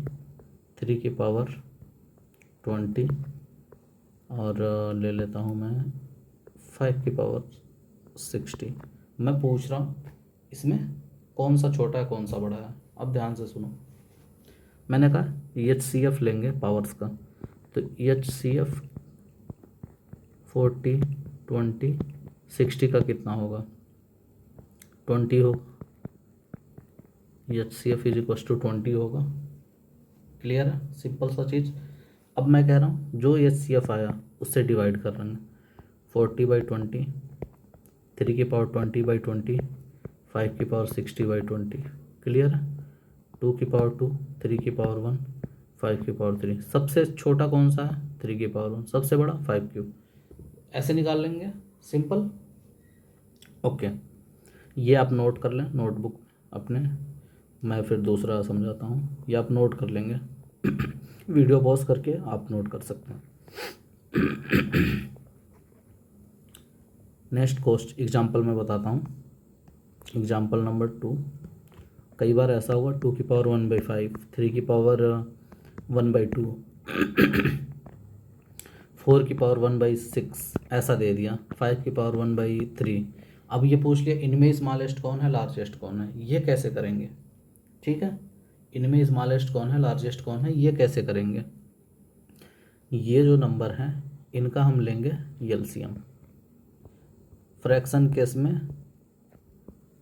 [SPEAKER 1] 3⁻20 और ले लेता हूँ मैं 5⁻60। मैं पूछ रहा हूँ इसमें कौन सा छोटा है कौन सा बड़ा है। अब ध्यान से सुनो, मैंने कहा HCF लेंगे पावर्स का, तो HCF 40, 20, 60 का कितना होगा? 20 होगा। HCF इज इक्वल टू 20 होगा। क्लियर है, सिंपल सा चीज़। अब मैं कह रहा हूँ जो HCF आया उससे डिवाइड कर रहे हैं, 40/20, 3⁻20/20, 5⁻60/20। क्लियर है, 2⁻2, 3⁻1, 5⁻3। सबसे छोटा कौन सा है? 3⁻1, सबसे बड़ा 5⁻, ऐसे निकाल लेंगे, सिंपल। ओके, ये आप नोट कर लें नोटबुक अपने, मैं फिर दूसरा समझाता हूँ, ये आप नोट कर लेंगे। वीडियो पॉज करके आप नोट कर सकते हैं। नेक्स्ट क्वेश्चन एग्जाम्पल में बताता हूँ, एग्जाम्पल नंबर 2। कई बार ऐसा होगा 2⁻1/5, 3⁻1/2, 4⁻1/6 ऐसा दे दिया, 5⁻1/3। अब ये पूछ लिया इनमें स्मॉलेस्ट कौन है लार्जेस्ट कौन है, ये कैसे करेंगे? ठीक है, इनमें स्मॉलेस्ट कौन है, लार्जेस्ट कौन है, ये कैसे करेंगे? ये जो नंबर हैं इनका हम लेंगे एलसीएम। फ्रैक्शन केस में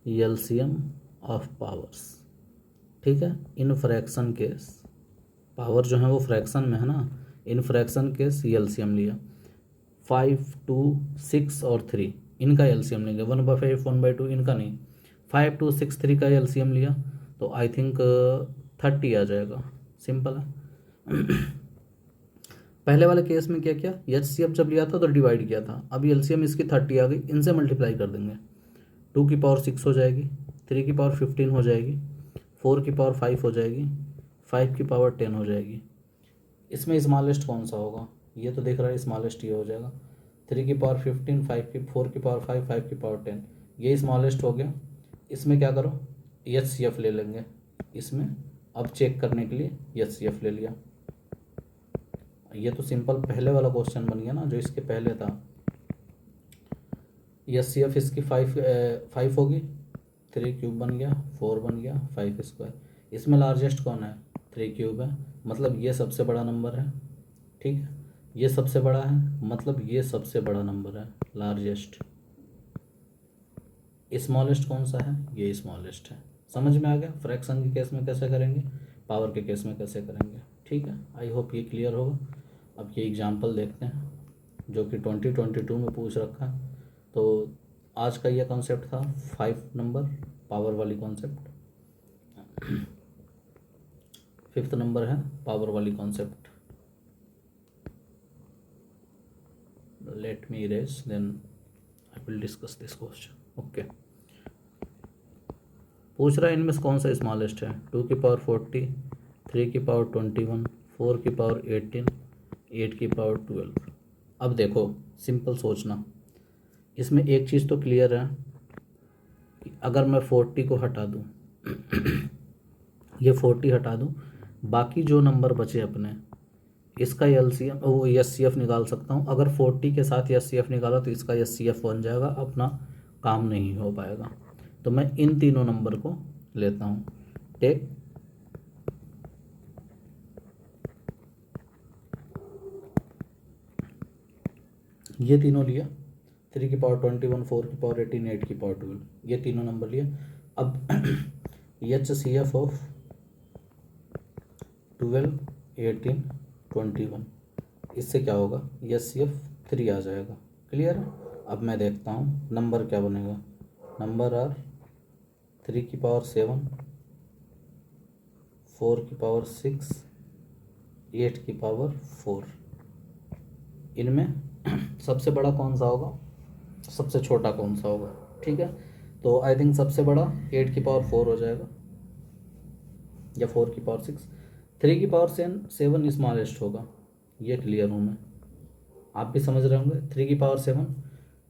[SPEAKER 1] एलसीएम ऑफ पावर्स, ठीक है। इन फ्रैक्शन केस पावर जो है वो फ्रैक्शन में है ना, इन फ्रैक्शन केस एलसीएम लिया। 5, 2, 6 और 3 इनका एलसीएम लेंगे। 1/5, 1/2 इनका नहीं। 5, 2, 6, 3 का एलसीएम लिया तो आई थिंक 30 आ जाएगा। सिंपल है। पहले वाले केस में क्या किया, एचसीएफ जब लिया था तो डिवाइड किया था, अभी एलसीएम इसकी 30 आ गई, इनसे मल्टीप्लाई कर देंगे। 2 की पावर 6 हो जाएगी, 3 की पावर 15 हो जाएगी, 4 की पावर 5 हो जाएगी, 5 की पावर 10 हो जाएगी। इसमें स्मॉलेस्ट कौन सा होगा, ये तो देख रहा है स्मॉलेस्ट ये हो जाएगा। 3 की पावर 15, 4 की पावर 5, 5 की पावर 10, ये स्मॉलेस्ट हो गया। इसमें क्या करो, एचसीएफ ले लेंगे इसमें, अब चेक करने के लिए एचसीएफ ले लिया। ये तो सिंपल पहले वाला क्वेश्चन बन गया ना जो इसके पहले था। एचसीएफ इसकी 5 होगी, 3 क्यूब बन गया, 4 बन गया, 5 स्क्वायर। इसमें लार्जेस्ट कौन है, 3 क्यूब है, मतलब ये सबसे बड़ा नंबर है, ठीक है। ये सबसे बड़ा है, मतलब ये सबसे बड़ा नंबर है, लार्जेस्ट। स्मॉलेस्ट कौन सा है, ये स्मॉलेस्ट है। समझ में आ गया, फ्रैक्शन के केस में कैसे करेंगे, पावर के केस में कैसे करेंगे, ठीक है। आई होप ये क्लियर होगा। अब ये एग्जाम्पल देखते हैं जो कि 2022 में पूछ रखा है। तो आज का ये कॉन्सेप्ट था 5 नंबर पावर वाली कॉन्सेप्ट। 5th नंबर है पावर वाली concept. Let me erase then I will discuss this question. Okay, पूछ रहा है इनमें से कौन सा स्मॉलेस्ट है। 2 की पावर 40, 3 की पावर 21, 4 की पावर 18, 8 की पावर 12। अब देखो सिंपल सोचना, इसमें एक चीज़ तो क्लियर है कि अगर मैं 40 को हटा दूँ, ये 40 हटा दूँ, बाकी जो नंबर बचे अपने, इसका एलसीएम वो एचसीएफ निकाल सकता हूँ। अगर 40 के साथ एचसीएफ निकाला तो इसका एचसीएफ बन जाएगा, अपना काम नहीं हो पाएगा। तो मैं इन तीनों नंबर को लेता हूँ। टेक ये तीनों लिया, 3 की पावर 21, 4 की पावर 18, 8 की पावर 12, ये तीनों नंबर लिया। अब एचसीएफ ऑफ 12, 18, 21, इससे क्या होगा, एचसीएफ 3 आ जाएगा। क्लियर है। अब मैं देखता हूँ नंबर क्या बनेगा। नंबर आर 3 की पावर 7, 4 की पावर 6, 8 की पावर 4। इनमें सबसे बड़ा कौन सा होगा, सबसे छोटा कौन सा होगा, ठीक है। तो आई थिंक सबसे बड़ा 8 की पावर 4 हो जाएगा या 4 की पावर 6। 3 की पावर 7 स्मॉलेस्ट होगा, ये क्लियर हूँ मैं, आप भी समझ रहे होंगे। 3 की पावर 7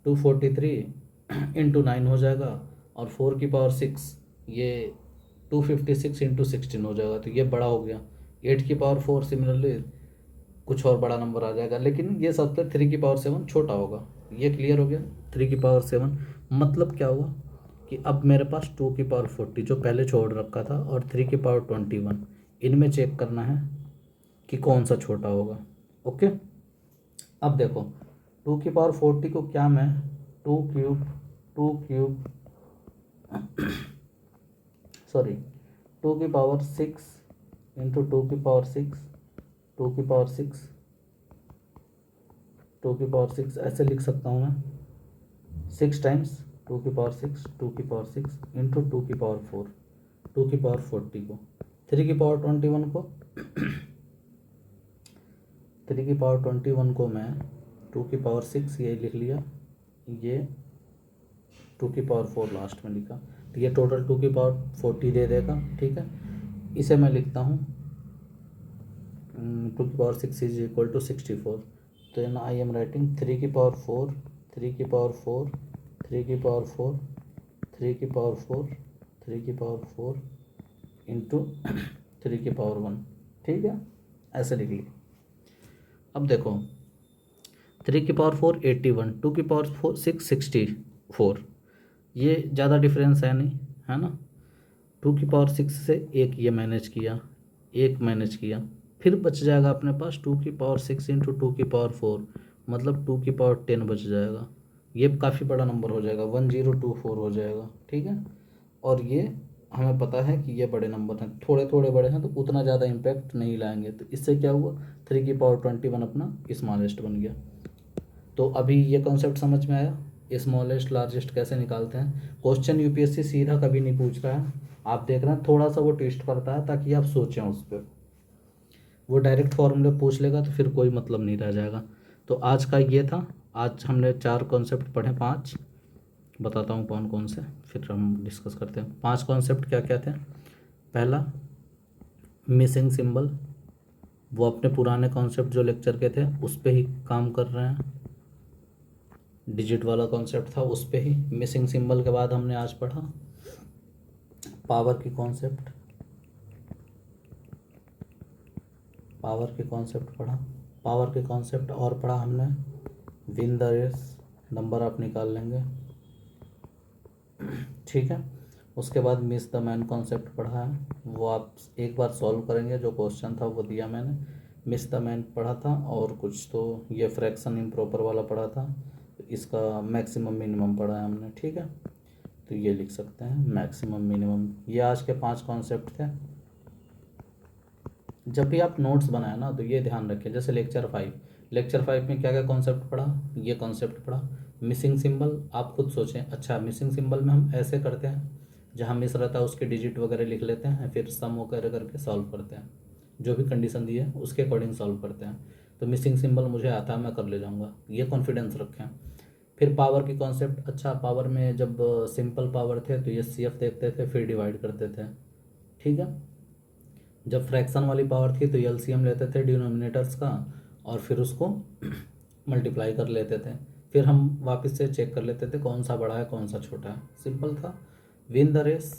[SPEAKER 1] 243 इंटू 9 हो जाएगा, और 4 की पावर 6 ये 256 इंटू 16 हो जाएगा, तो ये बड़ा हो गया। 8 की पावर 4 सिमिलरली कुछ और बड़ा नंबर आ जाएगा, लेकिन ये सबसे 3 की पावर 7 छोटा होगा, ये क्लियर हो गया। 3 की पावर 7 मतलब क्या हुआ कि अब मेरे पास 2 की पावर 40 जो पहले छोड़ रखा था और 3 की पावर 21, इनमें चेक करना है कि कौन सा छोटा होगा। ओके, अब देखो 2 की पावर 40 को क्या मैं 2 क्यूब सॉरी 2 की पावर 6 इंटू 2 की पावर 6, 2 की पावर 6, 2 की पावर 6 ऐसे लिख सकता हूँ मैं। 6 टाइम्स 2 की पावर 6, 2 की पावर 6 इंटू 2 की पावर 4, 2 की पावर 40 को, 3 की पावर 21 को 3 की पावर 21 को मैं 2 की पावर 6 ये लिख लिया, ये 2 की पावर 4 लास्ट में लिखा, तो ये टोटल 2 की पावर 40 दे देगा, ठीक है। इसे मैं लिखता हूँ 2 की पावर 6 इज इक्वल टू 64। तो यहाँ आई एम राइटिंग 3 की पावर 4, 3 की पावर 4, 3 की पावर 4, 3 की पावर 4, 3 की पावर 4 इंटू 3 की पावर 1, ठीक है, ऐसे लिख लिया। अब देखो 3 की पावर 4 81, 2 की पावर 6 64, ये ज़्यादा डिफरेंस है नहीं, है ना। 2 की पावर 6 से एक ये मैनेज किया, एक मैनेज किया, फिर बच जाएगा अपने पास 2 की पावर 6 इंटू 2 की पावर 4, मतलब 2 की पावर 10 बच जाएगा। ये काफ़ी बड़ा नंबर हो जाएगा, 1024 हो जाएगा, ठीक है। और ये हमें पता है कि ये बड़े नंबर हैं, थोड़े थोड़े बड़े हैं तो उतना ज़्यादा इम्पैक्ट नहीं लाएंगे। तो इससे क्या हुआ, 3 की पावर 21 अपना स्मॉलेस्ट बन गया। तो अभी ये कॉन्सेप्ट समझ में आया, स्मॉलेस्ट लार्जेस्ट कैसे निकालते हैं। क्वेश्चन यूपीएससी सीधा कभी नहीं पूछ रहा है, आप देख रहे हैं थोड़ा सा वो ट्विस्ट करता है ताकि आप सोचें उस पर। वो डायरेक्ट फॉर्मूले पूछ लेगा तो फिर कोई मतलब नहीं रह जाएगा। तो आज का ये था, आज हमने 4 कॉन्सेप्ट पढ़े, 5 बताता हूँ कौन कौन से, फिर हम डिस्कस करते हैं। 5 कॉन्सेप्ट क्या क्या थे। पहला, मिसिंग सिंबल, वो अपने पुराने कॉन्सेप्ट जो लेक्चर के थे उस पर ही काम कर रहे हैं, डिजिट वाला कॉन्सेप्ट था उस पे ही। मिसिंग सिंबल के बाद हमने आज पढ़ा पावर की कॉन्सेप्ट, पावर के कॉन्सेप्ट पढ़ा, पावर के कॉन्सेप्ट और पढ़ा हमने विन द रेस, नंबर आप निकाल लेंगे, ठीक है। उसके बाद मिस द मैन कॉन्सेप्ट पढ़ा है, वो आप एक बार सॉल्व करेंगे, जो क्वेश्चन था वो दिया मैंने। मिस द मैन पढ़ा था, और कुछ तो ये फ्रैक्शन इम्प्रॉपर वाला पढ़ा था, इसका मैक्सिमम मिनिमम पढ़ा है हमने, ठीक है। तो ये लिख सकते हैं मैक्सिमम मिनिमम। ये आज के 5 कॉन्सेप्ट थे। जब भी आप नोट्स बनाए ना तो ये ध्यान रखें, जैसे लेक्चर 5 में क्या क्या कॉन्सेप्ट पढ़ा, ये कॉन्सेप्ट पढ़ा। मिसिंग सिंबल आप खुद सोचें, अच्छा मिसिंग सिंबल में हम ऐसे करते हैं, जहाँ मिस रहता है उसके डिजिट वगैरह लिख लेते हैं, फिर सम वगैरह करके सॉल्व करते हैं, जो भी कंडीशन दी है उसके अकॉर्डिंग सॉल्व करते हैं। तो मिसिंग सिंबल मुझे आता है, मैं कर ले जाऊँगा, ये कॉन्फिडेंस रखें। फिर पावर की कॉन्सेप्ट, अच्छा पावर में जब सिंपल पावर थे तो ये CF देखते थे, फिर डिवाइड करते थे, ठीक है। जब फ्रैक्शन वाली पावर थी तो LCM लेते थे डिनोमिनेटर्स का, और फिर उसको मल्टीप्लाई कर लेते थे, फिर हम वापस से चेक कर लेते थे कौन सा बड़ा है कौन सा छोटा है, सिंपल था। विन द रेस,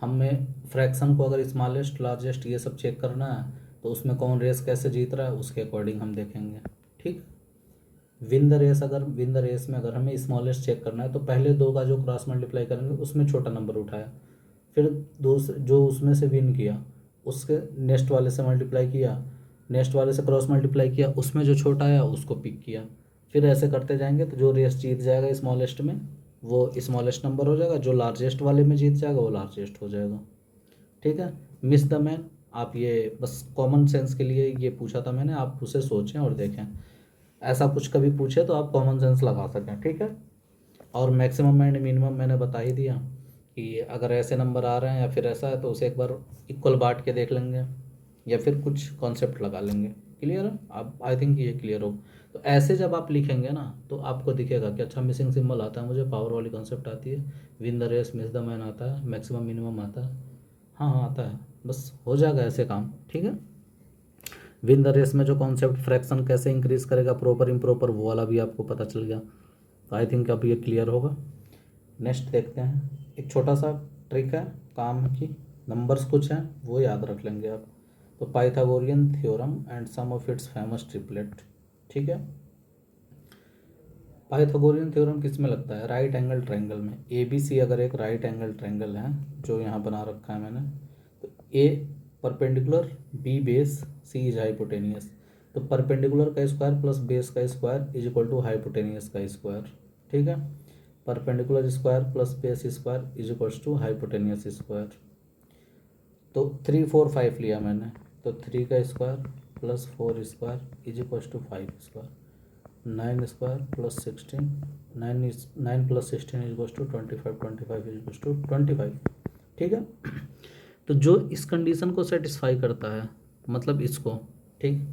[SPEAKER 1] हमें फ्रैक्शन को अगर स्मॉलेस्ट लार्जेस्ट ये सब चेक करना है तो उसमें कौन रेस कैसे जीत रहा है उसके अकॉर्डिंग हम देखेंगे, ठीक। विन द रेस, अगर विन द रेस में अगर हमें स्मॉलेस्ट चेक करना है तो पहले 2 का जो क्रॉस मल्टीप्लाई करेंगे उसमें छोटा नंबर उठाया, फिर दूसरे जो उसमें से विन किया उसके नेक्स्ट वाले से मल्टीप्लाई किया, नेक्स्ट वाले से क्रॉस मल्टीप्लाई किया, उसमें जो छोटा आया उसको पिक किया, फिर ऐसे करते जाएंगे तो जो रेस जीत जाएगा स्मॉलेस्ट में वो स्मॉलेस्ट नंबर हो जाएगा, जो लार्जेस्ट वाले में जीत जाएगा वो लार्जेस्ट हो जाएगा, ठीक है। मिस द मैन, आप ये बस कॉमन सेंस के लिए ये पूछा था मैंने, आप उसे सोचें और देखें, ऐसा कुछ कभी पूछे तो आप कॉमन सेंस लगा सकें, ठीक है। और मैक्सिमम एंड मिनिमम मैंने बता ही दिया कि अगर ऐसे नंबर आ रहे हैं या फिर ऐसा है तो उसे एक बार इक्वल बांट के देख लेंगे, या फिर कुछ कॉन्सेप्ट लगा लेंगे। क्लियर है, आप आई थिंक ये क्लियर हो। तो ऐसे जब आप लिखेंगे ना तो आपको दिखेगा कि अच्छा मिसिंग सिंबल आता है मुझे, पावर वाली कॉन्सेप्ट आती है, win the race miss the man आता है, मैक्सिमम मिनिमम आता है, हाँ हाँ आता है, बस हो जाएगा ऐसे काम, ठीक है। विन द रेस में जो कॉन्सेप्ट फ्रैक्शन कैसे इंक्रीज करेगा प्रॉपर इम्प्रॉपर वो वाला भी आपको पता चल गया, तो आई थिंक अब ये क्लियर होगा। नेक्स्ट देखते हैं, एक छोटा सा ट्रिक है काम की, नंबर्स कुछ हैं वो याद रख लेंगे आप। तो Pythagorean theorem and sum of its famous triplet, ठीक है। पाइथागोरियन थ्योरम किस में लगता है, राइट एंगल ट्रायंगल में। ABC अगर एक राइट एंगल ट्रायंगल है जो यहाँ बना रखा है मैंने, तो A perpendicular, B base, C is hypotenuse. तो परपेंडिकुलर का स्क्वायर प्लस बेस का square is equal to hypotenuse का स्क्वायर, ठीक है। Perpendicular square plus base square is equals to hypotenuse square. तो 3 4 5 लिया मैंने, तो 3 का square plus 4 square is equals to 5 square, 9 square plus 16, 9 plus 16 is equals to 25, 25 is equals to 25, ठीक है। तो जो इस कंडीशन को सेटिस्फाई करता है, मतलब इसको, ठीक,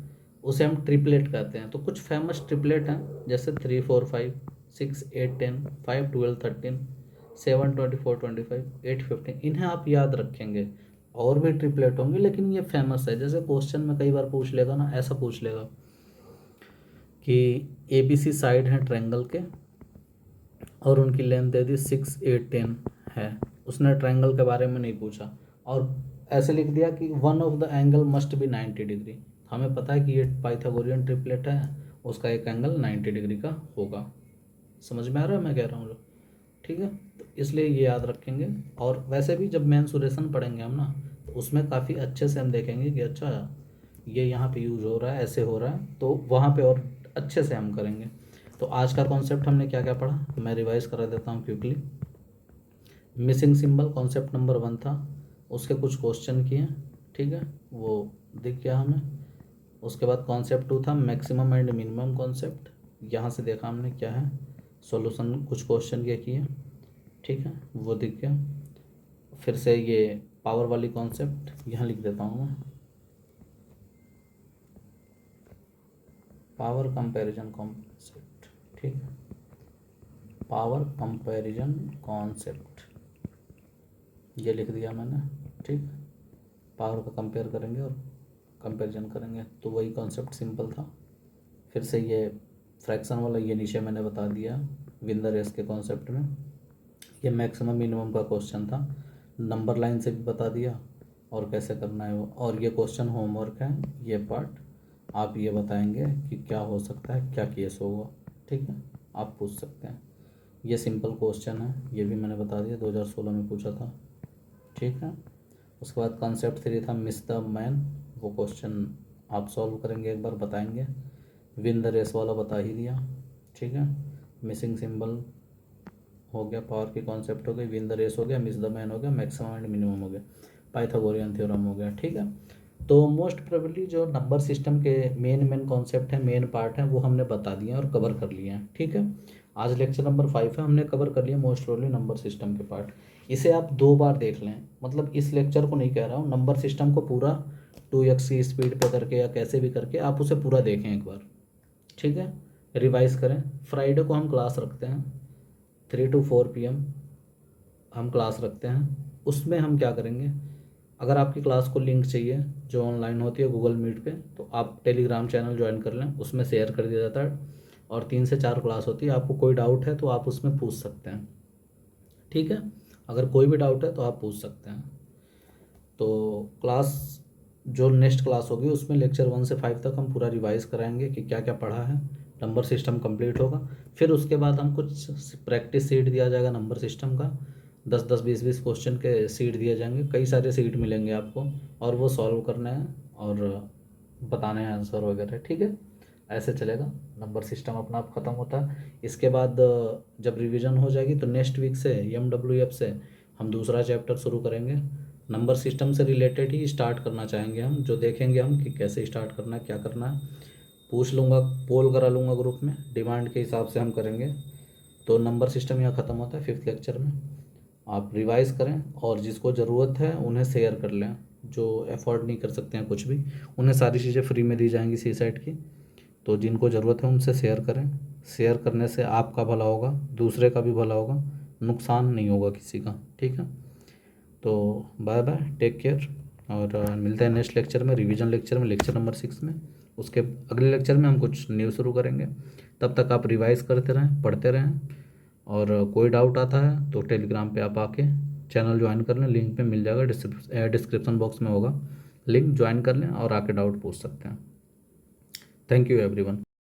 [SPEAKER 1] उसे हम ट्रिपलेट कहते हैं। तो कुछ फेमस ट्रिपलेट हैं जैसे 3 4 5, 6 8 10, 5 12 13, 7 24 25, 8 15, इन्हें आप याद रखेंगे। और भी ट्रिपलेट होंगे लेकिन ये फेमस है, जैसे क्वेश्चन में कई बार पूछ लेगा ना, ऐसा पूछ लेगा कि ABC साइड हैं ट्रायंगल के और उनकी लेंथ दे दी 6 8 10 है, उसने ट्रायंगल के बारे में नहीं पूछा और ऐसे लिख दिया कि one of the angle must be 90 degree. हमें पता है कि ये पाइथागोरियन ट्रिपलेट है, उसका एक एंगल 90 डिग्री का होगा। समझ में आ रहा है मैं कह रहा हूँ जो, ठीक है। तो इसलिए ये याद रखेंगे। और वैसे भी जब मेंसुरेशन पढ़ेंगे हम ना, तो उसमें काफ़ी अच्छे से हम देखेंगे कि अच्छा ये यहाँ पे यूज हो रहा है, ऐसे हो रहा है, तो वहाँ पे और अच्छे से हम करेंगे। तो आज का कॉन्सेप्ट हमने क्या क्या पढ़ा, मैं रिवाइज करा देता हूँ quickly. Missing symbol concept number 1 था, उसके कुछ क्वेश्चन किए, ठीक है, वो दिख गया हमें। उसके बाद कॉन्सेप्ट 2 था मैक्सिमम एंड मिनिमम कॉन्सेप्ट, यहाँ से देखा हमने क्या है, सॉल्यूशन कुछ क्वेश्चन के किए, ठीक है, वो दिख गया। फिर से ये पावर वाली कॉन्सेप्ट यहाँ लिख देता हूँ मैं, पावर कंपैरिजन कॉन्सेप्ट, ठीक है, पावर कंपैरिजन कॉन्सेप्ट ये लिख दिया मैंने, ठीक। पावर का कंपेयर करेंगे और कंपैरिजन करेंगे, तो वही कॉन्सेप्ट सिंपल था। फिर से ये फ्रैक्शन वाला ये नीचे मैंने बता दिया विन द रेस के कॉन्सेप्ट में। ये मैक्सिमम मिनिमम का क्वेश्चन था, नंबर लाइन से भी बता दिया और कैसे करना है वो। और ये क्वेश्चन होमवर्क है, ये पार्ट आप ये बताएंगे कि क्या हो सकता है, क्या केस होगा, ठीक है, आप पूछ सकते हैं। ये सिंपल क्वेश्चन है, ये भी मैंने बता दिया, 2016 में पूछा था, ठीक है। उसके बाद कॉन्सेप्ट 3 था मिस द मैन, वो क्वेश्चन आप सॉल्व करेंगे, एक बार बताएंगे। विन द रेस वाला बता ही दिया, ठीक है। मिसिंग सिंबल हो गया, पावर की कॉन्सेप्ट हो गई, विन द रेस हो गया, मिस द मैन हो गया, मैक्सिमम एंड मिनिमम हो गया, पाइथागोरियन थ्योरम हो गया, ठीक है। तो मोस्ट प्रोबेबली जो नंबर सिस्टम के मेन कॉन्सेप्ट है, मेन पार्ट है, वो हमने बता दिए और कवर कर लिए हैं, ठीक है। आज लेक्चर नंबर 5 है, हमने कवर कर लिया मोस्ट प्रोबेबली नंबर सिस्टम के पार्ट। इसे आप 2 बार देख लें, मतलब इस लेक्चर को नहीं कह रहा हूँ, नंबर सिस्टम को पूरा 2x की स्पीड पे करके या कैसे भी करके आप उसे पूरा देखें एक बार, ठीक है, रिवाइज करें। फ्राइडे को हम क्लास रखते हैं 3 to 4 PM हम क्लास रखते हैं। उसमें हम क्या करेंगे, अगर आपकी क्लास को लिंक चाहिए जो ऑनलाइन होती है गूगल मीट पे, तो आप टेलीग्राम चैनल ज्वाइन कर लें, उसमें शेयर कर दिया जाता है। और 3 से 4 क्लास होती है, आपको कोई डाउट है तो आप उसमें पूछ सकते हैं, ठीक है। अगर कोई भी डाउट है तो आप पूछ सकते हैं। तो क्लास जो नेक्स्ट क्लास होगी उसमें लेक्चर 1 से 5 तक हम पूरा रिवाइज कराएंगे कि क्या क्या पढ़ा है, नंबर सिस्टम कंप्लीट होगा। फिर उसके बाद हम कुछ प्रैक्टिस सीट दिया जाएगा नंबर सिस्टम का, 10-10 20-20 क्वेश्चन के सीट दिए जाएंगे, कई सारे सीट मिलेंगे आपको, और वो सॉल्व करना है और बताने हैं आंसर वगैरह, ठीक है। ऐसे चलेगा, नंबर सिस्टम अपना आप ख़त्म होता है। इसके बाद जब रिवीजन हो जाएगी तो नेक्स्ट वीक से MWF से हम दूसरा चैप्टर शुरू करेंगे, नंबर सिस्टम से रिलेटेड ही स्टार्ट करना चाहेंगे हम, जो देखेंगे हम कि कैसे स्टार्ट करना है, क्या करना है। पूछ लूँगा, पोल करा लूँगा ग्रुप में, डिमांड के हिसाब से हम करेंगे। तो नंबर सिस्टम यहाँ ख़त्म होता है 5th लेक्चर में। आप रिवाइज करें और जिसको ज़रूरत है उन्हें शेयर कर लें, जो अफोर्ड नहीं कर सकते हैं कुछ भी, उन्हें सारी चीज़ें फ्री में दी जाएंगी CSAT की। तो जिनको ज़रूरत है उनसे शेयर करें, शेयर करने से आपका भला होगा, दूसरे का भी भला होगा, नुकसान नहीं होगा किसी का, ठीक है। तो बाय बाय, टेक केयर, और मिलते हैं नेक्स्ट लेक्चर में, रिवीजन लेक्चर में, लेक्चर नंबर 6 में। उसके अगले लेक्चर में हम कुछ न्यू शुरू करेंगे। तब तक आप रिवाइज करते रहें, पढ़ते रहें, और कोई डाउट आता है तो टेलीग्राम पे आप आके चैनल ज्वाइन कर लें, लिंक पे मिल जाएगा, डिस्क्रिप्शन बॉक्स में होगा लिंक, ज्वाइन कर लें और आके डाउट पूछ सकते हैं। Thank you everyone.